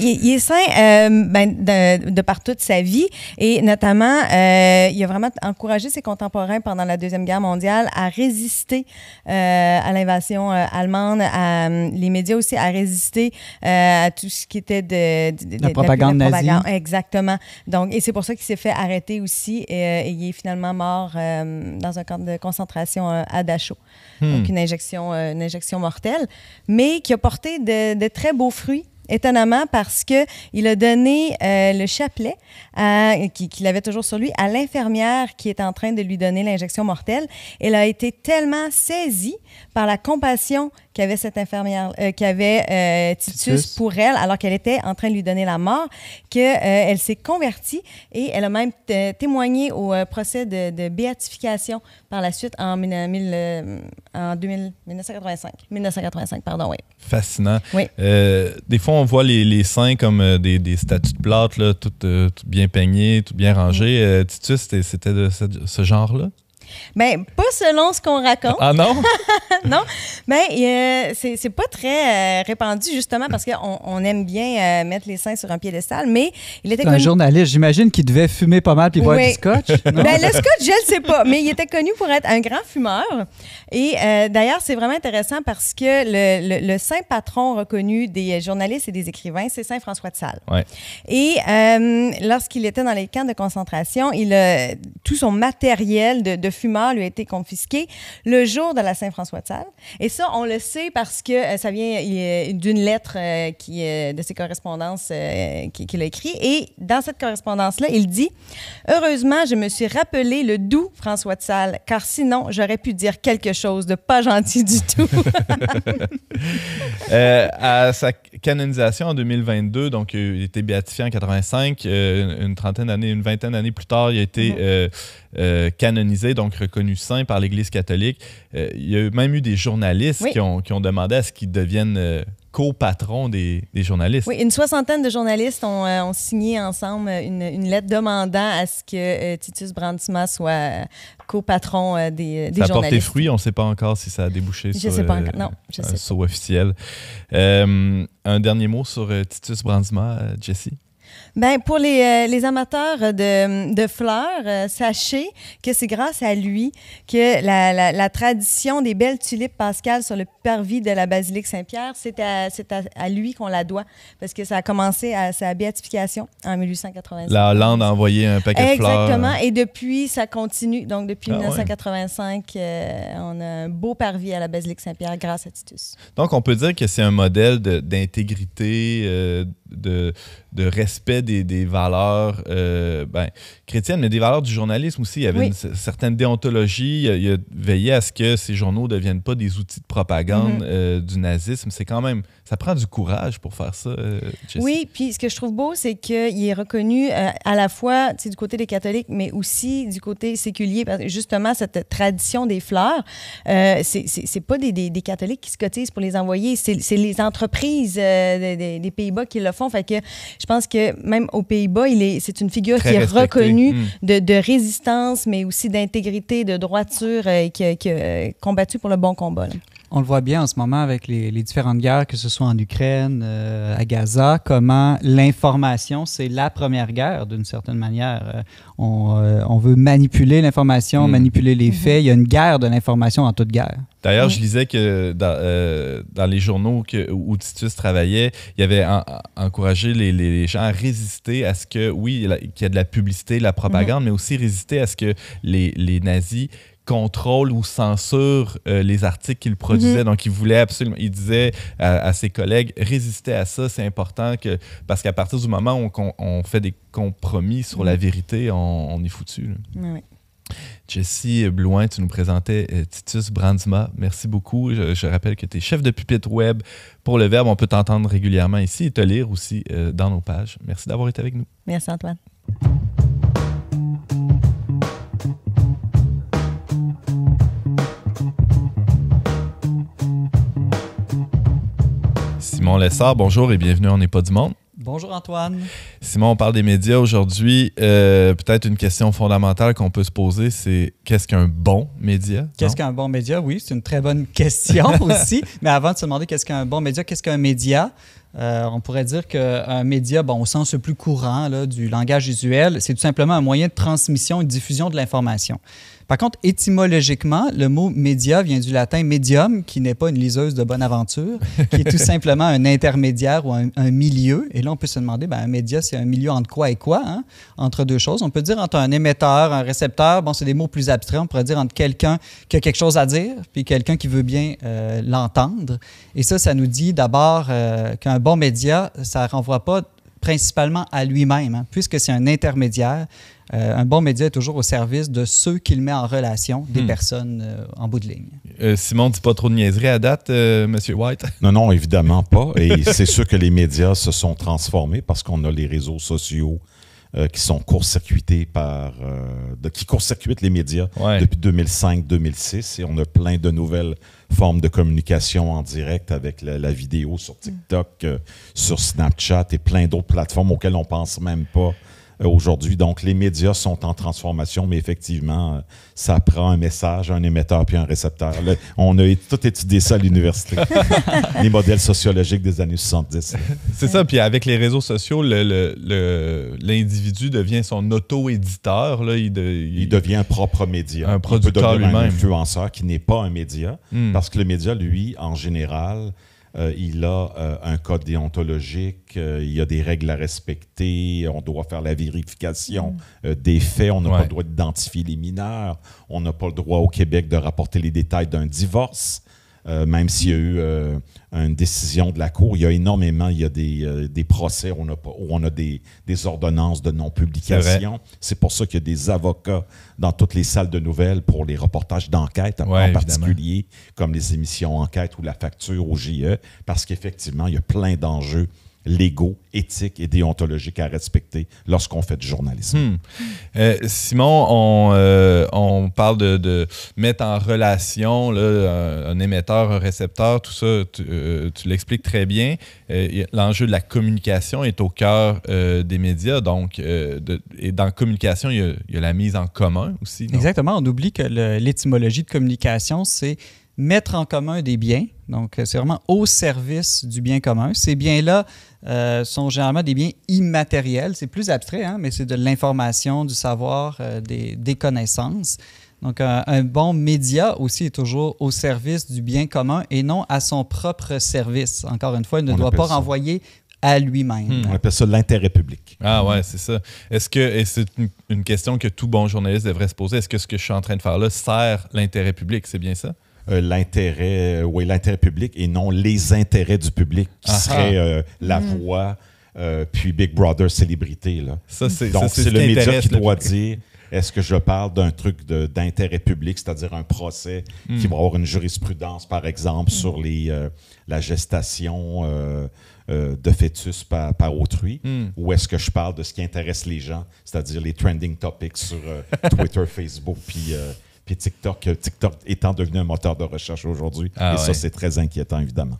Il est saint de par toute sa vie et notamment, il a vraiment encouragé ses contemporains pendant la Deuxième Guerre mondiale à résister à l'invasion allemande, les médias aussi à résister à tout ce qui était la propagande nazie. Exactement. Donc, et c'est pour ça qu'il s'est fait arrêter aussi et il est finalement mort dans un camp de concentration à Dachau. Donc, une injection mortelle, mais qui a porté de très beaux fruits, étonnamment, parce qu'il a donné le chapelet qu'il avait toujours sur lui à l'infirmière qui était en train de lui donner l'injection mortelle. Elle a été tellement saisie par la compassion qu'avait cette infirmière, qu'avait Titus pour elle, alors qu'elle était en train de lui donner la mort, qu'elle s'est convertie et elle a même témoigné au procès de béatification par la suite en 1985. 1985, pardon, oui. Fascinant. Oui. Des fois, on voit les saints comme des statues de plâtre, là, toutes bien peignées, toutes bien rangées. Titus, c'était de ce genre-là? Bien, pas selon ce qu'on raconte. Ah non? Non. Bien, c'est pas très répandu, justement, parce qu'on aime bien mettre les saints sur un piédestal, mais il était connu... un journaliste, j'imagine qu'il devait fumer pas mal puis boire du scotch. Bien, le scotch, je le sais pas, mais il était connu pour être un grand fumeur. Et d'ailleurs, c'est vraiment intéressant parce que le saint patron reconnu des journalistes et des écrivains, c'est saint François de Sales. Ouais. Et lorsqu'il était dans les camps de concentration, tout son matériel de fumeur lui a été confisqué le jour de la Saint-François de Sales. Et ça, on le sait parce que ça vient d'une lettre de ses correspondances qu'il a écrit. Et dans cette correspondance-là, il dit « Heureusement, je me suis rappelé le doux François de Sales, car sinon, j'aurais pu dire quelque chose de pas gentil du tout. » À sa canonisation en 2022, donc il a été béatifié en 85, une vingtaine d'années plus tard, il a été canonisé, donc reconnu saint par l'Église catholique. Il y a même eu des journalistes qui ont demandé à ce qu'il devienne co-patron des journalistes. Oui, une soixantaine de journalistes ont signé ensemble une lettre demandant à ce que Titus Brandsma soit co-patron des journalistes. Ça a porté fruit, on ne sait pas encore si ça a débouché sur un saut officiel. Un dernier mot sur Titus Brandsma, Jessie? Bien, pour les amateurs de fleurs, sachez que c'est grâce à lui que la tradition des belles tulipes pascales sur le parvis de la basilique Saint-Pierre, c'est à lui qu'on la doit, parce que ça a commencé à sa béatification en 1885. La Hollande a envoyé un paquet de fleurs. Exactement, et depuis, ça continue. Donc, depuis 1985, on a un beau parvis à la basilique Saint-Pierre grâce à Titus. Donc, on peut dire que c'est un modèle d'intégrité, de respect des valeurs chrétiennes, mais des valeurs du journalisme aussi. Il y avait une certaine déontologie. Il a veillé à ce que ces journaux ne deviennent pas des outils de propagande du nazisme. C'est quand même... Ça prend du courage pour faire ça, Jessie. Oui, puis ce que je trouve beau, c'est qu'il est reconnu à la fois du côté des catholiques, mais aussi du côté séculier. Parce que justement, cette tradition des fleurs, c'est pas des catholiques qui se cotisent pour les envoyer. C'est les entreprises des Pays-Bas qui le font. Fait que je pense que même aux Pays-Bas, c'est une figure très qui est respecté. reconnue de résistance, mais aussi d'intégrité, de droiture, qui a combattu pour le bon combat, là. On le voit bien en ce moment avec les différentes guerres, que ce soit en Ukraine, à Gaza, comment l'information, c'est la première guerre d'une certaine manière. On veut manipuler l'information, manipuler les faits. Il y a une guerre de l'information dans toute guerre. D'ailleurs, je lisais que dans les journaux où Titus travaillait, il avait encouragé les gens à résister à ce que, qu'il y a de la publicité, de la propagande, mais aussi résister à ce que les nazis contrôle ou censure les articles qu'il produisait. Donc, il voulait absolument... Il disait à ses collègues, résister à ça, c'est important, parce qu'à partir du moment où on fait des compromis sur la vérité, on est foutu. Oui. Jessie Blouin, tu nous présentais Titus Brandsma. Merci beaucoup. Je rappelle que tu es chef de pupitre web pour Le Verbe. On peut t'entendre régulièrement ici et te lire aussi dans nos pages. Merci d'avoir été avec nous. Merci, Antoine. Simon Lessard, bonjour et bienvenue On n'est pas du monde. Bonjour Antoine. Simon, on parle des médias aujourd'hui. Peut-être une question fondamentale qu'on peut se poser, c'est qu'est-ce qu'un bon média? Qu'est-ce qu'un bon média? Oui, c'est une très bonne question aussi. Mais avant de se demander qu'est-ce qu'un bon média, qu'est-ce qu'un média? On pourrait dire qu'un média, au sens le plus courant là, du langage usuel, c'est tout simplement un moyen de transmission et de diffusion de l'information. Par contre, étymologiquement, le mot « média » vient du latin « medium », qui n'est pas une liseuse de bonne aventure, qui est tout simplement un intermédiaire ou un milieu. Et là, on peut se demander, un média, c'est un milieu entre quoi et quoi, hein? Entre deux choses. On peut dire entre un émetteur, un récepteur. Bon, c'est des mots plus abstraits. On pourrait dire entre quelqu'un qui a quelque chose à dire puis quelqu'un qui veut bien l'entendre. Et ça nous dit d'abord qu'un bon média, ça ne renvoie pas principalement à lui-même, hein, puisque c'est un intermédiaire. Un bon média est toujours au service de ceux qu'il met en relation, des personnes en bout de ligne. Simon, dis pas trop de niaiseries à date, M. White? Non, évidemment pas. Et c'est sûr que les médias se sont transformés parce qu'on a les réseaux sociaux qui sont court-circuités qui court-circuitent les médias depuis 2005-2006. Et on a plein de nouvelles formes de communication en direct avec la vidéo sur TikTok, sur Snapchat et plein d'autres plateformes auxquelles on ne pense même pas aujourd'hui. Donc, les médias sont en transformation, mais effectivement, ça prend un message, un émetteur puis un récepteur. Là, on a tout étudié ça à l'université. Les modèles sociologiques des années 70. C'est ça. Puis avec les réseaux sociaux, l'individu devient son auto-éditeur. Là, il devient un propre média. Un producteur lui-même. Un lui-même. influenceur qui n'est pas un média. Parce que le média, lui, en général... il a un code déontologique, il y a des règles à respecter, on doit faire la vérification des faits, on n'a pas le droit d'identifier les mineurs, on n'a pas le droit au Québec de rapporter les détails d'un divorce. même s'il y a eu une décision de la Cour, il y a des procès où on a des ordonnances de non-publication. C'est pour ça qu'il y a des avocats dans toutes les salles de nouvelles pour les reportages d'enquête, en particulier, comme les émissions enquête ou la facture au JE, parce qu'effectivement, il y a plein d'enjeux légaux, éthiques et déontologiques à respecter lorsqu'on fait du journalisme. Simon, on parle de mettre en relation là, un émetteur, un récepteur, tout ça, tu l'expliques très bien. L'enjeu de la communication est au cœur des médias, donc, et dans la communication, il y a la mise en commun aussi. Non? Exactement, on oublie que l'étymologie de communication, c'est mettre en commun des biens. Donc, c'est vraiment au service du bien commun. Ces biens-là sont généralement des biens immatériels. C'est plus abstrait, hein, mais c'est de l'information, du savoir, des connaissances. Donc, un bon média aussi est toujours au service du bien commun et non à son propre service. Encore une fois, il ne doit pas renvoyer à lui-même. On appelle ça l'intérêt public. Ah ouais, c'est ça. Et c'est une question que tout bon journaliste devrait se poser. Est-ce que ce que je suis en train de faire là sert l'intérêt public? C'est bien ça? L'intérêt public et non les intérêts du public qui seraient la voix, puis Big Brother célébrité. Là. Donc, c'est le média qui doit dire est-ce que je parle d'un truc d'intérêt public, c'est-à-dire un procès qui va avoir une jurisprudence, par exemple, sur la gestation de fœtus par autrui, ou est-ce que je parle de ce qui intéresse les gens, c'est-à-dire les trending topics sur Twitter, Facebook, puis TikTok étant devenu un moteur de recherche aujourd'hui. Ça, c'est très inquiétant, évidemment.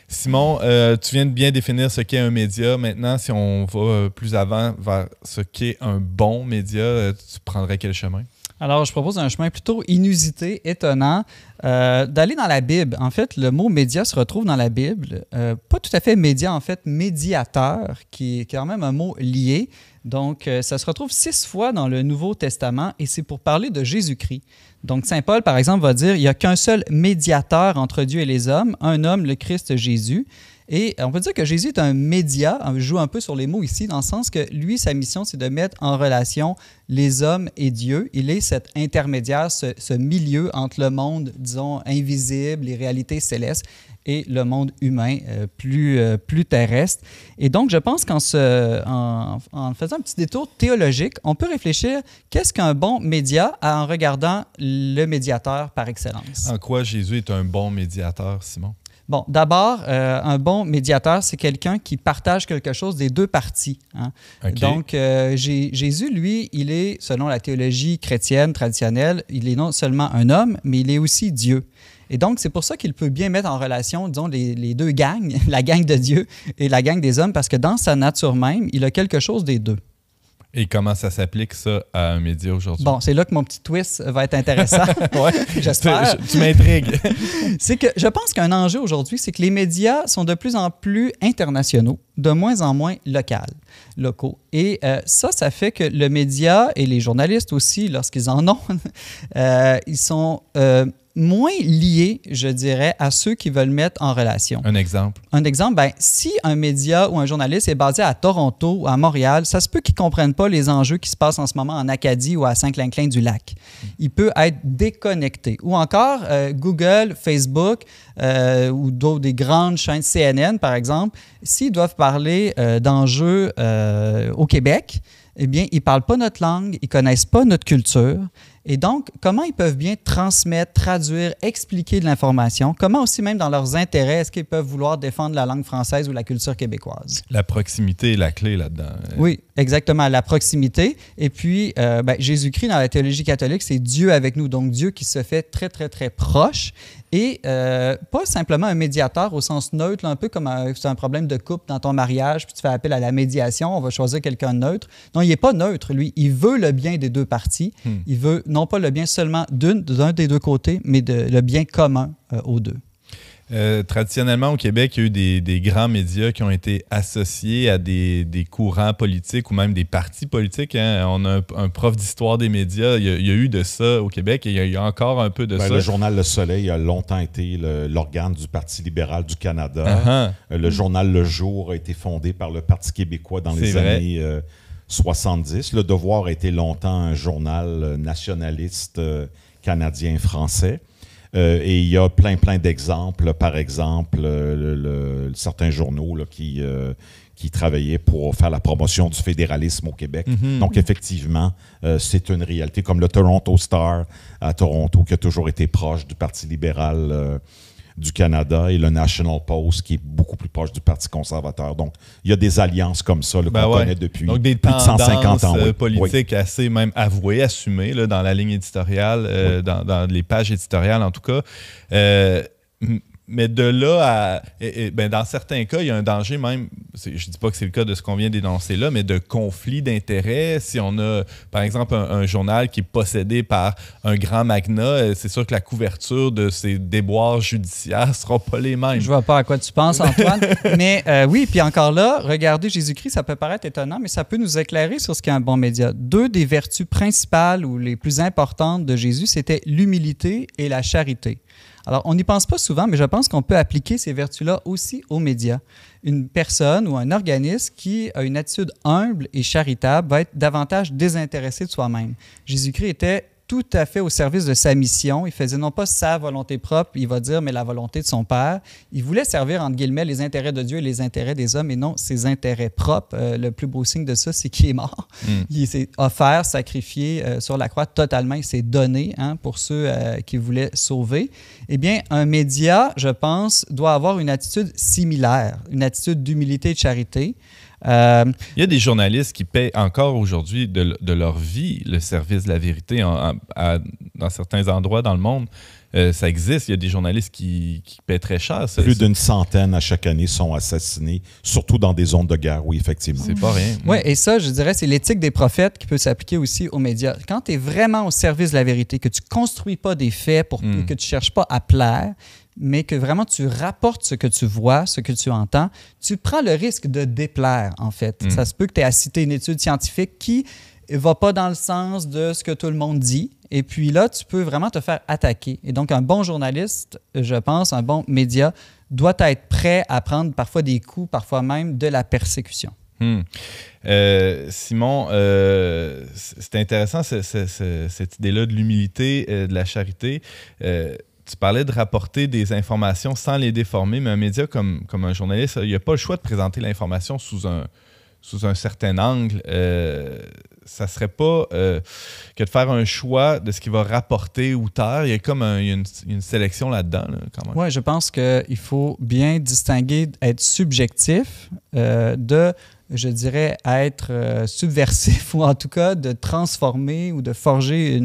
Simon, tu viens de bien définir ce qu'est un média. Maintenant, si on va plus avant vers ce qu'est un bon média, tu prendrais quel chemin? Alors, je propose un chemin plutôt inusité, étonnant, d'aller dans la Bible. En fait, le mot « média » se retrouve dans la Bible. Pas tout à fait « média », en fait, « médiateur », qui est quand même un mot lié. Donc, ça se retrouve 6 fois dans le Nouveau Testament et c'est pour parler de Jésus-Christ. Donc, saint Paul, par exemple, va dire « il n'y a qu'un seul médiateur entre Dieu et les hommes, un homme, le Christ Jésus ». Et on peut dire que Jésus est un média, on joue un peu sur les mots ici, dans le sens que lui, sa mission, c'est de mettre en relation les hommes et Dieu. Il est cet intermédiaire, ce milieu entre le monde, disons, invisible, les réalités célestes, et le monde humain plus terrestre. Et donc, je pense qu'en faisant un petit détour théologique, on peut réfléchir qu'est-ce qu'un bon média en regardant le médiateur par excellence. En quoi Jésus est un bon médiateur, Simon? Bon, d'abord, un bon médiateur, c'est quelqu'un qui partage quelque chose des deux parties. Hein? Okay. Donc, Jésus, lui, il est, selon la théologie chrétienne traditionnelle, il est non seulement un homme, mais il est aussi Dieu. Et donc, c'est pour ça qu'il peut bien mettre en relation, disons, les deux gangs, la gang de Dieu et la gang des hommes, parce que dans sa nature même, il a quelque chose des deux. Et comment ça s'applique, ça, à un média aujourd'hui? Bon, c'est là que mon petit twist va être intéressant. Ouais, j'espère. Tu m'intrigues. C'est que je pense qu'un enjeu aujourd'hui, c'est que les médias sont de plus en plus internationaux, de moins en moins locaux. Et ça fait que le média et les journalistes aussi, lorsqu'ils en ont, ils sont moins liés, je dirais, à ceux qui veulent mettre en relation. Un exemple? Un exemple, bien, si un média ou un journaliste est basé à Toronto ou à Montréal, ça se peut qu'ils ne comprennent pas les enjeux qui se passent en ce moment en Acadie ou à Saint-Clinclin-du-Lac. Il peut être déconnecté. Ou encore, Google, Facebook ou d'autres des grandes chaînes CNN, par exemple, s'ils doivent parler d'enjeux au Québec, eh bien, ils ne parlent pas notre langue, ils ne connaissent pas notre culture. Et donc, comment ils peuvent bien transmettre, traduire, expliquer de l'information? Comment aussi, même dans leurs intérêts, est-ce qu'ils peuvent vouloir défendre la langue française ou la culture québécoise? La proximité est la clé là-dedans. Oui, exactement, la proximité. Et puis, Jésus-Christ, dans la théologie catholique, c'est Dieu avec nous. Donc, Dieu qui se fait très, très, très proche. Et pas simplement un médiateur au sens neutre, là, un peu comme c'est un problème de couple dans ton mariage, puis tu fais appel à la médiation, on va choisir quelqu'un de neutre. Non, il n'est pas neutre, lui. Il veut le bien des deux parties. Il veut non pas le bien seulement d'un des deux côtés, mais le bien commun aux deux. Traditionnellement, au Québec, il y a eu des grands médias qui ont été associés à des courants politiques ou même des partis politiques. Hein. On a un prof d'histoire des médias. Il y a eu de ça au Québec et il y a encore un peu de ça. Le journal Le Soleil a longtemps été l'organe du Parti libéral du Canada. Le journal Le Jour a été fondé par le Parti québécois dans les années 70. Le Devoir a été longtemps un journal nationaliste canadien-français. Et il y a plein d'exemples. Par exemple, certains journaux là, qui travaillaient pour faire la promotion du fédéralisme au Québec. Donc, effectivement, c'est une réalité, comme le Toronto Star à Toronto, qui a toujours été proche du Parti libéral du Canada, et le National Post, qui est beaucoup plus proche du Parti conservateur. Donc, il y a des alliances comme ça qu'on connaît depuis donc, des plus de 150 ans. Politiques assez même avouées, assumées là, dans la ligne éditoriale, dans les pages éditoriales en tout cas. Mais de là à... dans certains cas, il y a un danger même, je ne dis pas que c'est le cas de ce qu'on vient d'énoncer là, mais de conflit d'intérêts. Si on a, par exemple, un journal qui est possédé par un grand magnat, c'est sûr que la couverture de ses déboires judiciaires ne sera pas les mêmes. Je ne vois pas à quoi tu penses, Antoine. Mais oui, puis encore là, regarder Jésus-Christ, ça peut paraître étonnant, mais ça peut nous éclairer sur ce qu'est un bon média. 2 des vertus principales ou les plus importantes de Jésus, c'était l'humilité et la charité. Alors, on n'y pense pas souvent, mais je pense qu'on peut appliquer ces vertus-là aussi aux médias. Une personne ou un organisme qui a une attitude humble et charitable va être davantage désintéressé de soi-même. Jésus-Christ était tout à fait au service de sa mission. Il faisait non pas sa volonté propre, il va dire, mais la volonté de son Père. Il voulait servir, entre guillemets, les intérêts de Dieu et les intérêts des hommes, et non ses intérêts propres. Le plus beau signe de ça, c'est qu'il est mort. Il s'est offert, sacrifié sur la croix totalement. Il s'est donné pour ceux qu'il voulait sauver. Eh bien, un média, je pense, doit avoir une attitude similaire, une attitude d'humilité et de charité. Il y a des journalistes qui paient encore aujourd'hui de leur vie le service de la vérité dans certains endroits dans le monde. Ça existe. Il y a des journalistes qui paient très cher. Plus d'une centaine à chaque année sont assassinés, surtout dans des zones de guerre, oui, effectivement. C'est pas rien. Oui, et ça, je dirais, c'est l'éthique des prophètes qui peut s'appliquer aussi aux médias. Quand tu es vraiment au service de la vérité, que tu ne construis pas des faits, que tu ne cherches pas à plaire, mais que vraiment tu rapportes ce que tu vois, ce que tu entends, tu prends le risque de déplaire, en fait. Ça se peut que tu aies à citer une étude scientifique qui ne va pas dans le sens de ce que tout le monde dit. Et puis là, tu peux vraiment te faire attaquer. Et donc, un bon journaliste, je pense, un bon média, doit être prêt à prendre parfois des coups, parfois même de la persécution. Simon, c'est intéressant cette idée-là de l'humilité, de la charité. Tu parlais de rapporter des informations sans les déformer, mais un média comme un journaliste, il n'a pas le choix de présenter l'information sous un certain angle. Ça ne serait pas que de faire un choix de ce qu'il va rapporter ou taire. Il y a comme une sélection là-dedans. Là, quand même. Oui, je pense qu'il faut bien distinguer être subjectif de, je dirais, être subversif ou en tout cas de transformer ou de forger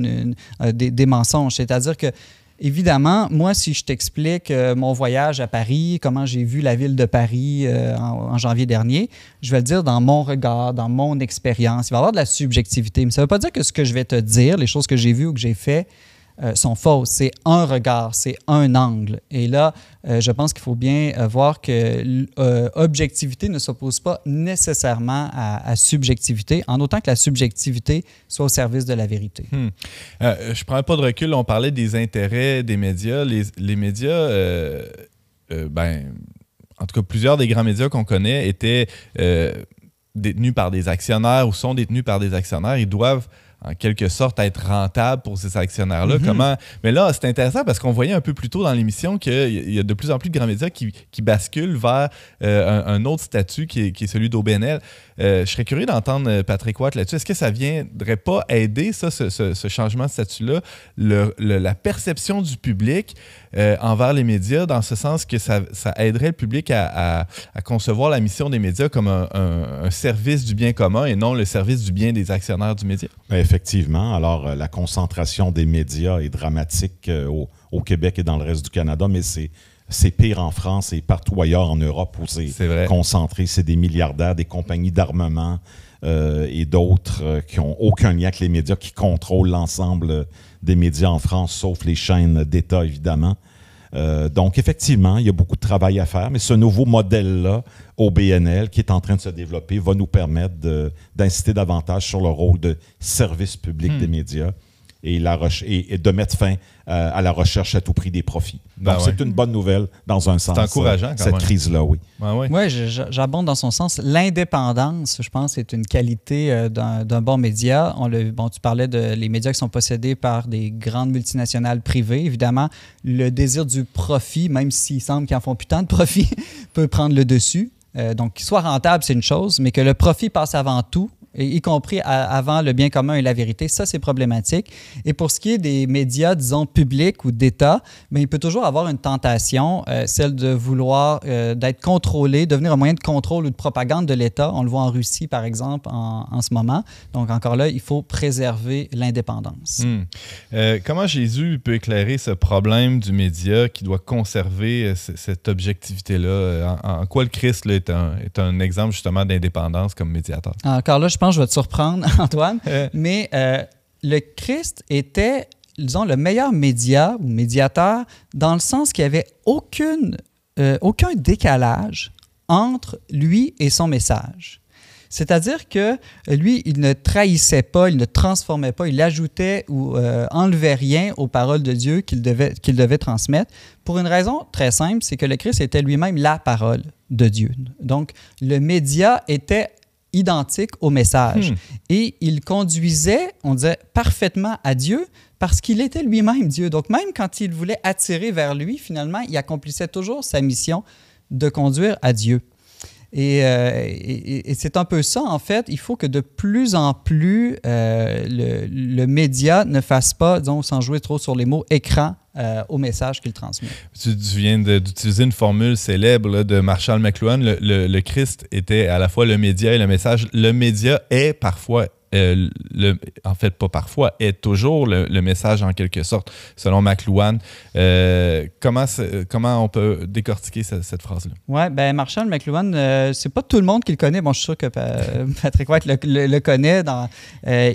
des mensonges. C'est-à-dire que évidemment, moi, si je t'explique mon voyage à Paris, comment j'ai vu la ville de Paris en janvier dernier, je vais le dire dans mon regard, dans mon expérience. Il va y avoir de la subjectivité, mais ça ne veut pas dire que ce que je vais te dire, les choses que j'ai vues ou que j'ai fait, sont fausses. C'est un regard, c'est un angle. Et là, je pense qu'il faut bien voir que objectivité ne s'oppose pas nécessairement à subjectivité, en autant que la subjectivité soit au service de la vérité. Je ne prends pas de recul. On parlait des intérêts des médias. Les médias, en tout cas, plusieurs des grands médias qu'on connaît étaient détenus par des actionnaires ou sont détenus par des actionnaires. Ils doivent en quelque sorte être rentable pour ces actionnaires-là. Mais là, c'est intéressant parce qu'on voyait un peu plus tôt dans l'émission qu'il y a de plus en plus de grands médias qui basculent vers un autre statut qui est celui d'OBNL. Je serais curieux d'entendre Patrick Watt là-dessus. Est-ce que ça ne viendrait pas aider, ça, ce changement de statut-là, la perception du public envers les médias, dans ce sens que ça aiderait le public à concevoir la mission des médias comme un service du bien commun et non le service du bien des actionnaires du média? Effectivement. Alors, la concentration des médias est dramatique au Québec et dans le reste du Canada, mais c'est pire en France et partout ailleurs en Europe où c'est concentré. C'est des milliardaires, des compagnies d'armement et d'autres qui n'ont aucun lien avec les médias, qui contrôlent l'ensemble des médias en France, sauf les chaînes d'État, évidemment. Donc, effectivement, il y a beaucoup de travail à faire, mais ce nouveau modèle-là, OBNL, qui est en train de se développer, va nous permettre d'inciter davantage sur le rôle de service public des médias et de mettre fin à la recherche à tout prix des profits. Donc, c'est une bonne nouvelle dans un sens. C'est encourageant quand cette même. crise-là, oui. Oui, j'abonde dans son sens. L'indépendance, je pense, est une qualité d'un bon média. Tu parlais les médias qui sont possédés par des grandes multinationales privées. Évidemment, le désir du profit, même s'il semble qu'ils en font putain de profit, peut prendre le dessus. Donc, qu'il soit rentable, c'est une chose, mais que le profit passe avant tout, y compris avant le bien commun et la vérité, ça, c'est problématique. Et pour ce qui est des médias, disons, publics ou d'État, bien, il peut toujours avoir une tentation, celle de vouloir d'être contrôlé, devenir un moyen de contrôle ou de propagande de l'État. On le voit en Russie, par exemple, en ce moment. Donc, encore là, il faut préserver l'indépendance. Comment Jésus peut éclairer ce problème du média qui doit conserver cette objectivité-là? En quoi le Christ là, est un exemple, justement, d'indépendance comme médiateur? Encore là, je pense que je vais te surprendre, Antoine, mais le Christ était, disons, le meilleur média ou médiateur dans le sens qu'il n'y avait aucun décalage entre lui et son message. C'est-à-dire que lui, il ne trahissait pas, il ne transformait pas, il ajoutait ou enlevait rien aux paroles de Dieu qu'il devait transmettre, pour une raison très simple, c'est que le Christ était lui-même la parole de Dieu. Donc, le média était identique au message. Et il conduisait, on disait, parfaitement à Dieu parce qu'il était lui-même Dieu. Donc, même quand il voulait attirer vers lui, finalement, il accomplissait toujours sa mission de conduire à Dieu. Et c'est un peu ça, en fait. Il faut que de plus en plus, le média ne fasse pas, disons, sans jouer trop sur les mots, écran au message qu'il transmet. Tu viens d'utiliser une formule célèbre là, de Marshall McLuhan. Le Christ était à la fois le média et le message. Le média est parfois, en fait pas parfois, est toujours le message en quelque sorte, selon McLuhan. Comment on peut décortiquer cette phrase-là? Oui, bien Marshall McLuhan, c'est pas tout le monde qui le connaît. Bon, je suis sûr que Patrick White le connaît.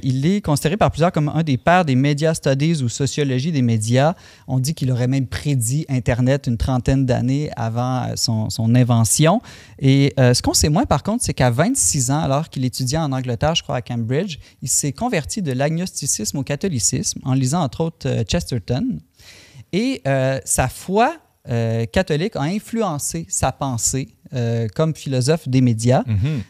Il est considéré par plusieurs comme un des pères des media studies ou sociologie des médias. On dit qu'il aurait même prédit Internet une trentaine d'années avant son invention. Et ce qu'on sait moins, par contre, c'est qu'à 26 ans, alors qu'il étudiait en Angleterre, je crois à Cambridge, il s'est converti de l'agnosticisme au catholicisme en lisant entre autres Chesterton. Et sa foi catholique a influencé sa pensée comme philosophe des médias.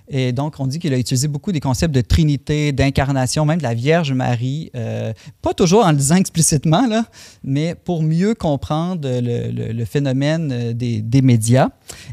Et donc, on dit qu'il a utilisé beaucoup des concepts de trinité, d'incarnation, même de la Vierge Marie, pas toujours en le disant explicitement, là, mais pour mieux comprendre le phénomène des médias.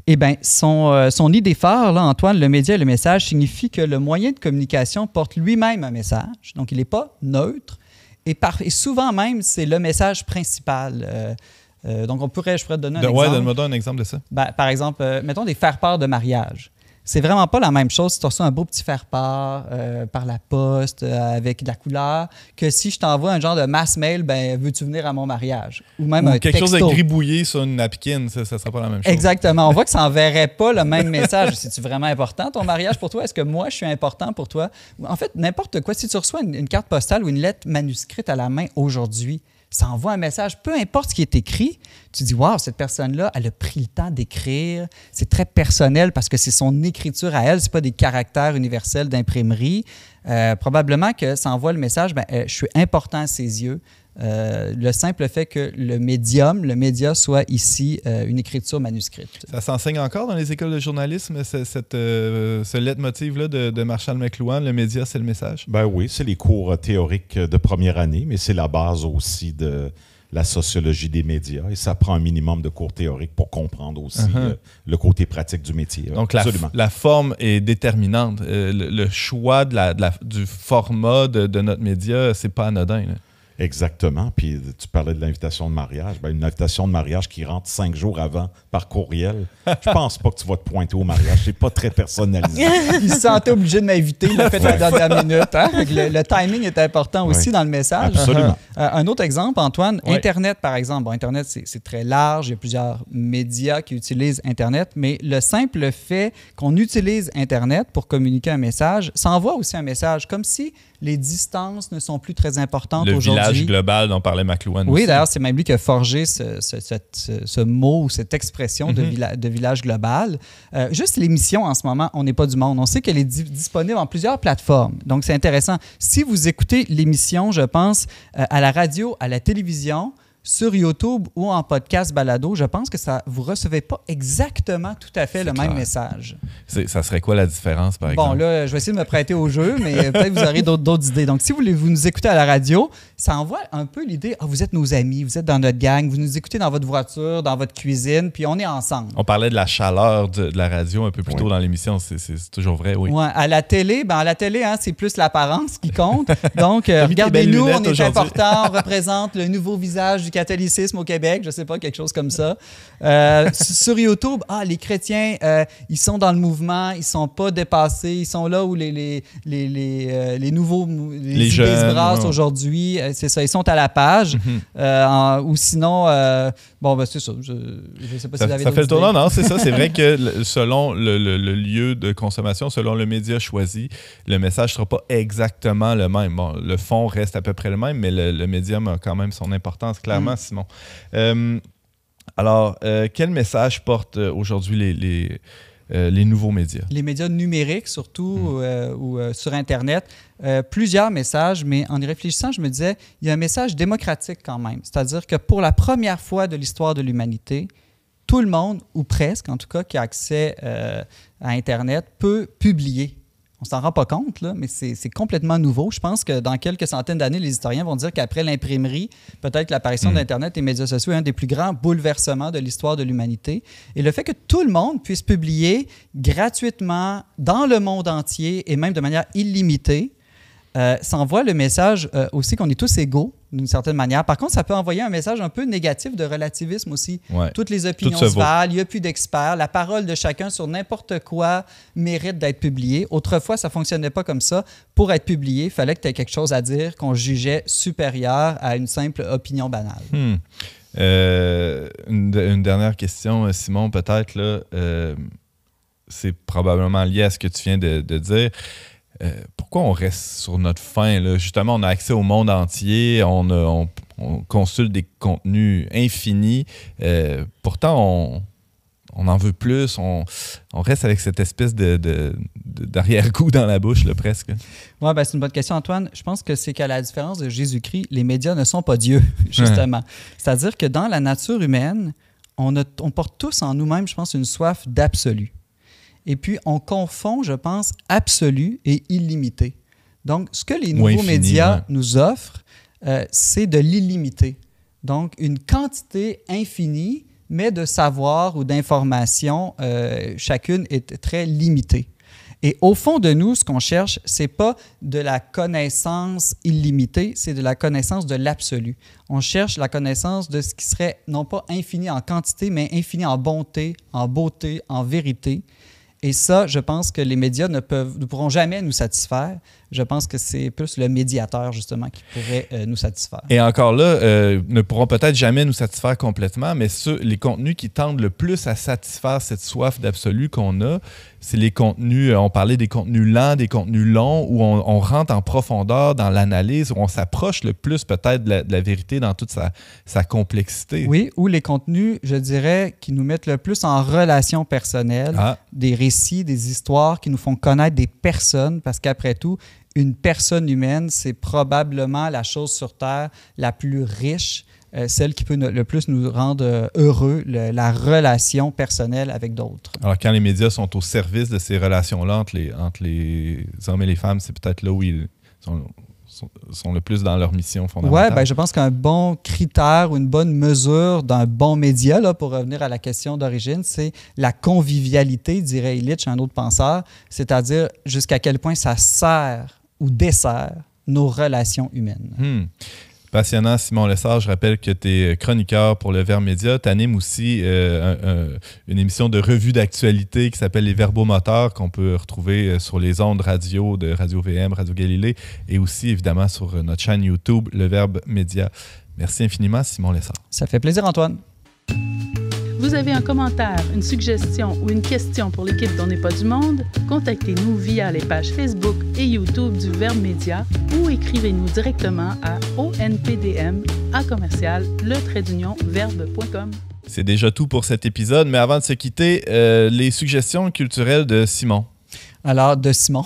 Eh bien, son idée phare, là, Antoine, le média et le message, signifie que le moyen de communication porte lui-même un message. Donc, il n'est pas neutre. Et souvent même, c'est le message principal. Donc, je pourrais te donner un exemple. Oui, donne-moi un exemple de ça. Par exemple, mettons des faire-part de mariage. C'est vraiment pas la même chose si tu reçois un beau petit faire-part par la poste avec de la couleur que si je t'envoie un genre de mass mail, veux-tu venir à mon mariage? Ou même un quelque texto. chose de gribouillé sur une napkin, ça ne sera pas la même chose. Exactement. On voit que ça n'enverrait pas le même message. C'est-tu vraiment important, ton mariage, pour toi? Est-ce que moi, je suis important pour toi? En fait, n'importe quoi. Si tu reçois une carte postale ou une lettre manuscrite à la main aujourd'hui, ça envoie un message, peu importe ce qui est écrit, tu dis « Wow, cette personne-là, elle a pris le temps d'écrire. » C'est très personnel parce que c'est son écriture à elle, ce n'est pas des caractères universels d'imprimerie. Probablement que ça envoie le message « Je suis important à ses yeux. » Le simple fait que le média soit ici une écriture manuscrite. Ça s'enseigne encore dans les écoles de journalisme, ce leitmotiv-là de Marshall McLuhan, le média, c'est le message? Ben oui, c'est les cours théoriques de première année, mais c'est la base dd'aussi de la sociologie des médias et ça prend un minimum de cours théoriques pour comprendre aussi le côté pratique du métier. Donc, la forme est déterminante. Le choix du format de notre média, c'est pas anodin, là. Exactement. Puis tu parlais de l'invitation de mariage. Une invitation de mariage qui rentre 5 jours avant par courriel. Je pense pas que tu vas te pointer au mariage. C'est pas très personnalisé. Il se sentait obligé de m'inviter. Il l'a fait à la dernière minute. Hein? Le timing est important aussi dans le message. Absolument. Un autre exemple, Antoine, Internet, par exemple. Bon, Internet, c'est très large. Il y a plusieurs médias qui utilisent Internet. Mais le simple fait qu'on utilise Internet pour communiquer un message, ça envoie aussi un message. Comme si les distances ne sont plus très importantes aujourd'hui. village global dont parlait McLuhan. Oui, aussi. D'ailleurs, c'est même lui qui a forgé ce mot, cette expression de village global. Juste l'émission en ce moment, On n'est pas du monde. On sait qu'elle est disponible en plusieurs plateformes. Donc, c'est intéressant. Si vous écoutez l'émission, je pense, à la radio, à la télévision, sur YouTube ou en podcast balado, je pense que vous ne recevez pas exactement tout à fait le même message. Ça serait quoi la différence, par exemple? Bon, là, je vais essayer de me prêter au jeu, mais peut-être vous aurez d'autres idées. Donc, si vous nous écoutez à la radio, ça envoie un peu l'idée, vous êtes nos amis, vous êtes dans notre gang, vous nous écoutez dans votre voiture, dans votre cuisine, puis on est ensemble. On parlait de la chaleur de la radio un peu plus tôt dans l'émission. C'est toujours vrai, oui. Ouais, à la télé, c'est plus l'apparence qui compte. Donc, regardez-nous, on est important, on représente le nouveau visage du catholicisme au Québec, je sais pas, quelque chose comme ça. Sur YouTube, les chrétiens, ils sont dans le mouvement, ils sont pas dépassés, ils sont là où les nouveaux, les jeunes, idées se brassent aujourd'hui, c'est ça, ils sont à la page. Ou sinon, c'est ça, je sais pas si vous avez ça fait le tour. idées. Non, c'est ça, c'est vrai que selon le lieu de consommation, selon le média choisi, le message ne sera pas exactement le même. Bon, le fond reste à peu près le même, mais le médium a quand même son importance, clairement, Simon. Alors, quel message portent aujourd'hui les nouveaux médias? Les médias numériques, surtout, ou sur Internet. Plusieurs messages, mais en y réfléchissant, je me disais, il y a un message démocratique quand même. C'est-à-dire que pour la première fois de l'histoire de l'humanité, tout le monde, ou presque en tout cas, qui a accès à Internet, peut publier. On ne s'en rend pas compte, là, mais c'est complètement nouveau. Je pense que dans quelques centaines d'années, les historiens vont dire qu'après l'imprimerie, peut-être que l'apparition d'Internet et des médias sociaux est un des plus grands bouleversements de l'histoire de l'humanité. Et le fait que tout le monde puisse publier gratuitement dans le monde entier et même de manière illimitée, ça envoie le message aussi qu'on est tous égaux, d'une certaine manière. Par contre, ça peut envoyer un message un peu négatif de relativisme aussi. Ouais. Toutes les opinions se valent, il n'y a plus d'experts, la parole de chacun sur n'importe quoi mérite d'être publiée. Autrefois, ça ne fonctionnait pas comme ça. Pour être publié, il fallait que tu aies quelque chose à dire qu'on jugeait supérieur à une simple opinion banale. Une dernière question, Simon, peut-être, là, c'est probablement lié à ce que tu viens de dire. Pourquoi on reste sur notre faim, là? Justement, on a accès au monde entier, on consulte des contenus infinis. Pourtant, on en veut plus. On reste avec cette espèce d'arrière-goût dans la bouche, là, presque. Oui, c'est une bonne question, Antoine. Je pense que c'est qu'à la différence de Jésus-Christ, les médias ne sont pas Dieu, justement. C'est-à-dire que dans la nature humaine, on porte tous en nous-mêmes, je pense, une soif d'absolu. Et puis, on confond, je pense, absolu et illimité. Donc, ce que les nouveaux médias nous offrent, c'est de l'illimité. Donc, une quantité infinie, mais de savoir ou d'informations, chacune est très limitée. Et au fond de nous, ce qu'on cherche, ce n'est pas de la connaissance illimitée, c'est de la connaissance de l'absolu. On cherche la connaissance de ce qui serait non pas infini en quantité, mais infini en bonté, en beauté, en vérité. Et ça, je pense que les médias ne pourront jamais nous satisfaire. Je pense que c'est plus le médiateur, justement, qui pourrait nous satisfaire. Et encore là, ne pourront peut-être jamais nous satisfaire complètement, mais les contenus qui tendent le plus à satisfaire cette soif d'absolu qu'on a, c'est les contenus, on parlait des contenus lents, des contenus longs, où on rentre en profondeur dans l'analyse, où on s'approche le plus peut-être de la vérité dans toute sa complexité. Oui, ou les contenus, je dirais, qui nous mettent le plus en relation personnelle, des récits, des histoires qui nous font connaître des personnes, parce qu'après tout, une personne humaine, c'est probablement la chose sur Terre la plus riche, celle qui peut le plus nous rendre heureux, la relation personnelle avec d'autres. Alors, quand les médias sont au service de ces relations-là entre les hommes et les femmes, c'est peut-être là où ils sont le plus dans leur mission fondamentale. Oui, je pense qu'un bon critère ou une bonne mesure d'un bon média, là, pour revenir à la question d'origine, c'est la convivialité, dirait Illich, un autre penseur, c'est-à-dire jusqu'à quel point ça sert ou dessert nos relations humaines. Passionnant, Simon Lessard. Je rappelle que tu es chroniqueur pour le Verbe Média. Tu animes aussi une émission de revue d'actualité qui s'appelle Les Verbomoteurs, qu'on peut retrouver sur les ondes radio de Radio-VM, Radio Galilée, et aussi, évidemment, sur notre chaîne YouTube, Le Verbe Média. Merci infiniment, Simon Lessard. Ça fait plaisir, Antoine. Vous avez un commentaire, une suggestion ou une question pour l'équipe d'On n'est pas du monde? Contactez-nous via les pages Facebook et YouTube du Verbe Média ou écrivez-nous directement à onpdm@verbe.com. C'est déjà tout pour cet épisode, mais avant de se quitter, les suggestions culturelles de Simon. Alors, de Simon.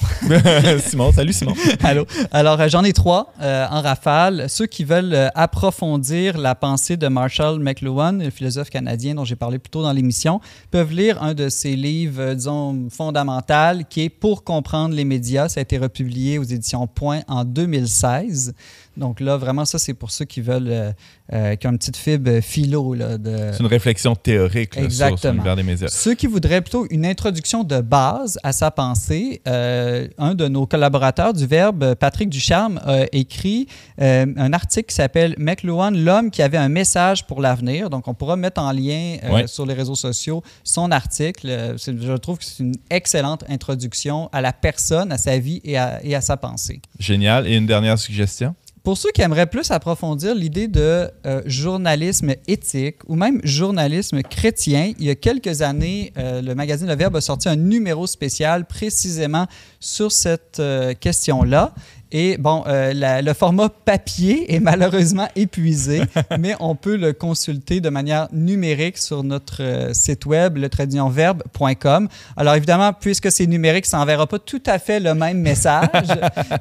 Simon, salut Simon. Allô. Alors, j'en ai 3 en rafale. Ceux qui veulent approfondir la pensée de Marshall McLuhan, le philosophe canadien dont j'ai parlé plus tôt dans l'émission, peuvent lire un de ses livres, disons, fondamentaux, qui est « Pour comprendre les médias ». Ça a été republié aux éditions Point en 2016. Donc là, vraiment, ça, c'est pour ceux qui veulent, qui ont une petite fibre philo. Là, c'est une réflexion théorique là, sur l'univers des médias. Ceux qui voudraient plutôt une introduction de base à sa pensée, un de nos collaborateurs du Verbe, Patrick Ducharme, a écrit un article qui s'appelle « McLuhan, l'homme qui avait un message pour l'avenir ». Donc, on pourra mettre en lien sur les réseaux sociaux son article. Je trouve que c'est une excellente introduction à la personne, à sa vie et à sa pensée. Génial. Et une dernière suggestion? Pour ceux qui aimeraient plus approfondir l'idée de journalisme éthique ou même journalisme chrétien, il y a quelques années, le magazine Le Verbe a sorti un numéro spécial précisément sur cette question-là. Et bon, le format papier est malheureusement épuisé, mais on peut le consulter de manière numérique sur notre site web, le-verbe.com. Alors évidemment, puisque c'est numérique, ça n'enverra pas tout à fait le même message,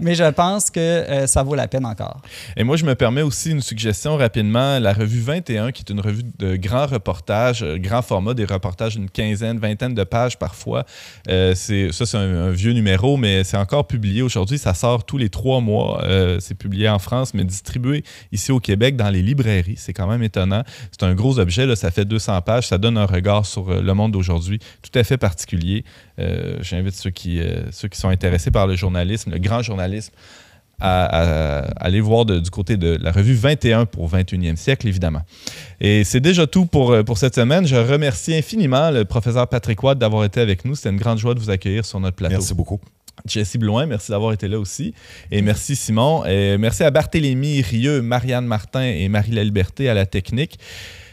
mais je pense que ça vaut la peine encore. Et moi, je me permets aussi une suggestion rapidement. La revue 21, qui est une revue de grands reportages, grand format, des reportages d'une quinzaine, vingtaine de pages parfois. C'est un vieux numéro, mais c'est encore publié aujourd'hui. Ça sort tous les 3 mois. C'est publié en France, mais distribué ici au Québec dans les librairies. C'est quand même étonnant. C'est un gros objet, là, ça fait 200 pages. Ça donne un regard sur le monde d'aujourd'hui tout à fait particulier. J'invite ceux qui sont intéressés par le journalisme, le grand journalisme, à aller voir du côté de la revue 21 pour 21e siècle, évidemment. Et c'est déjà tout pour cette semaine. Je remercie infiniment le professeur Patrick Watt d'avoir été avec nous. C'était une grande joie de vous accueillir sur notre plateau. Merci beaucoup. Jessie Blouin, merci d'avoir été là aussi. Et merci Simon. Et merci à Barthélémy Rieux, Marianne Martin et Marie-La Liberté à la technique.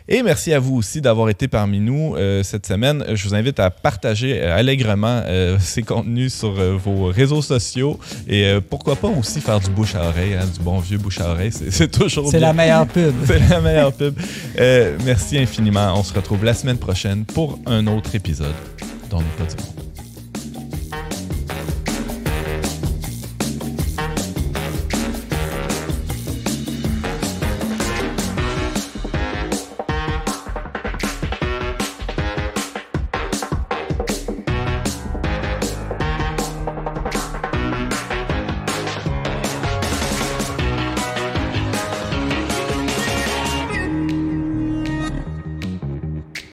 Et merci à vous aussi d'avoir été parmi nous cette semaine. Je vous invite à partager allègrement ces contenus sur vos réseaux sociaux et pourquoi pas aussi faire du bouche à oreille, hein, du bon vieux bouche à oreille. C'est toujours C'est bien. la meilleure pub. C'est la meilleure pub. Merci infiniment. On se retrouve la semaine prochaine pour un autre épisode d'On n'est pas du monde.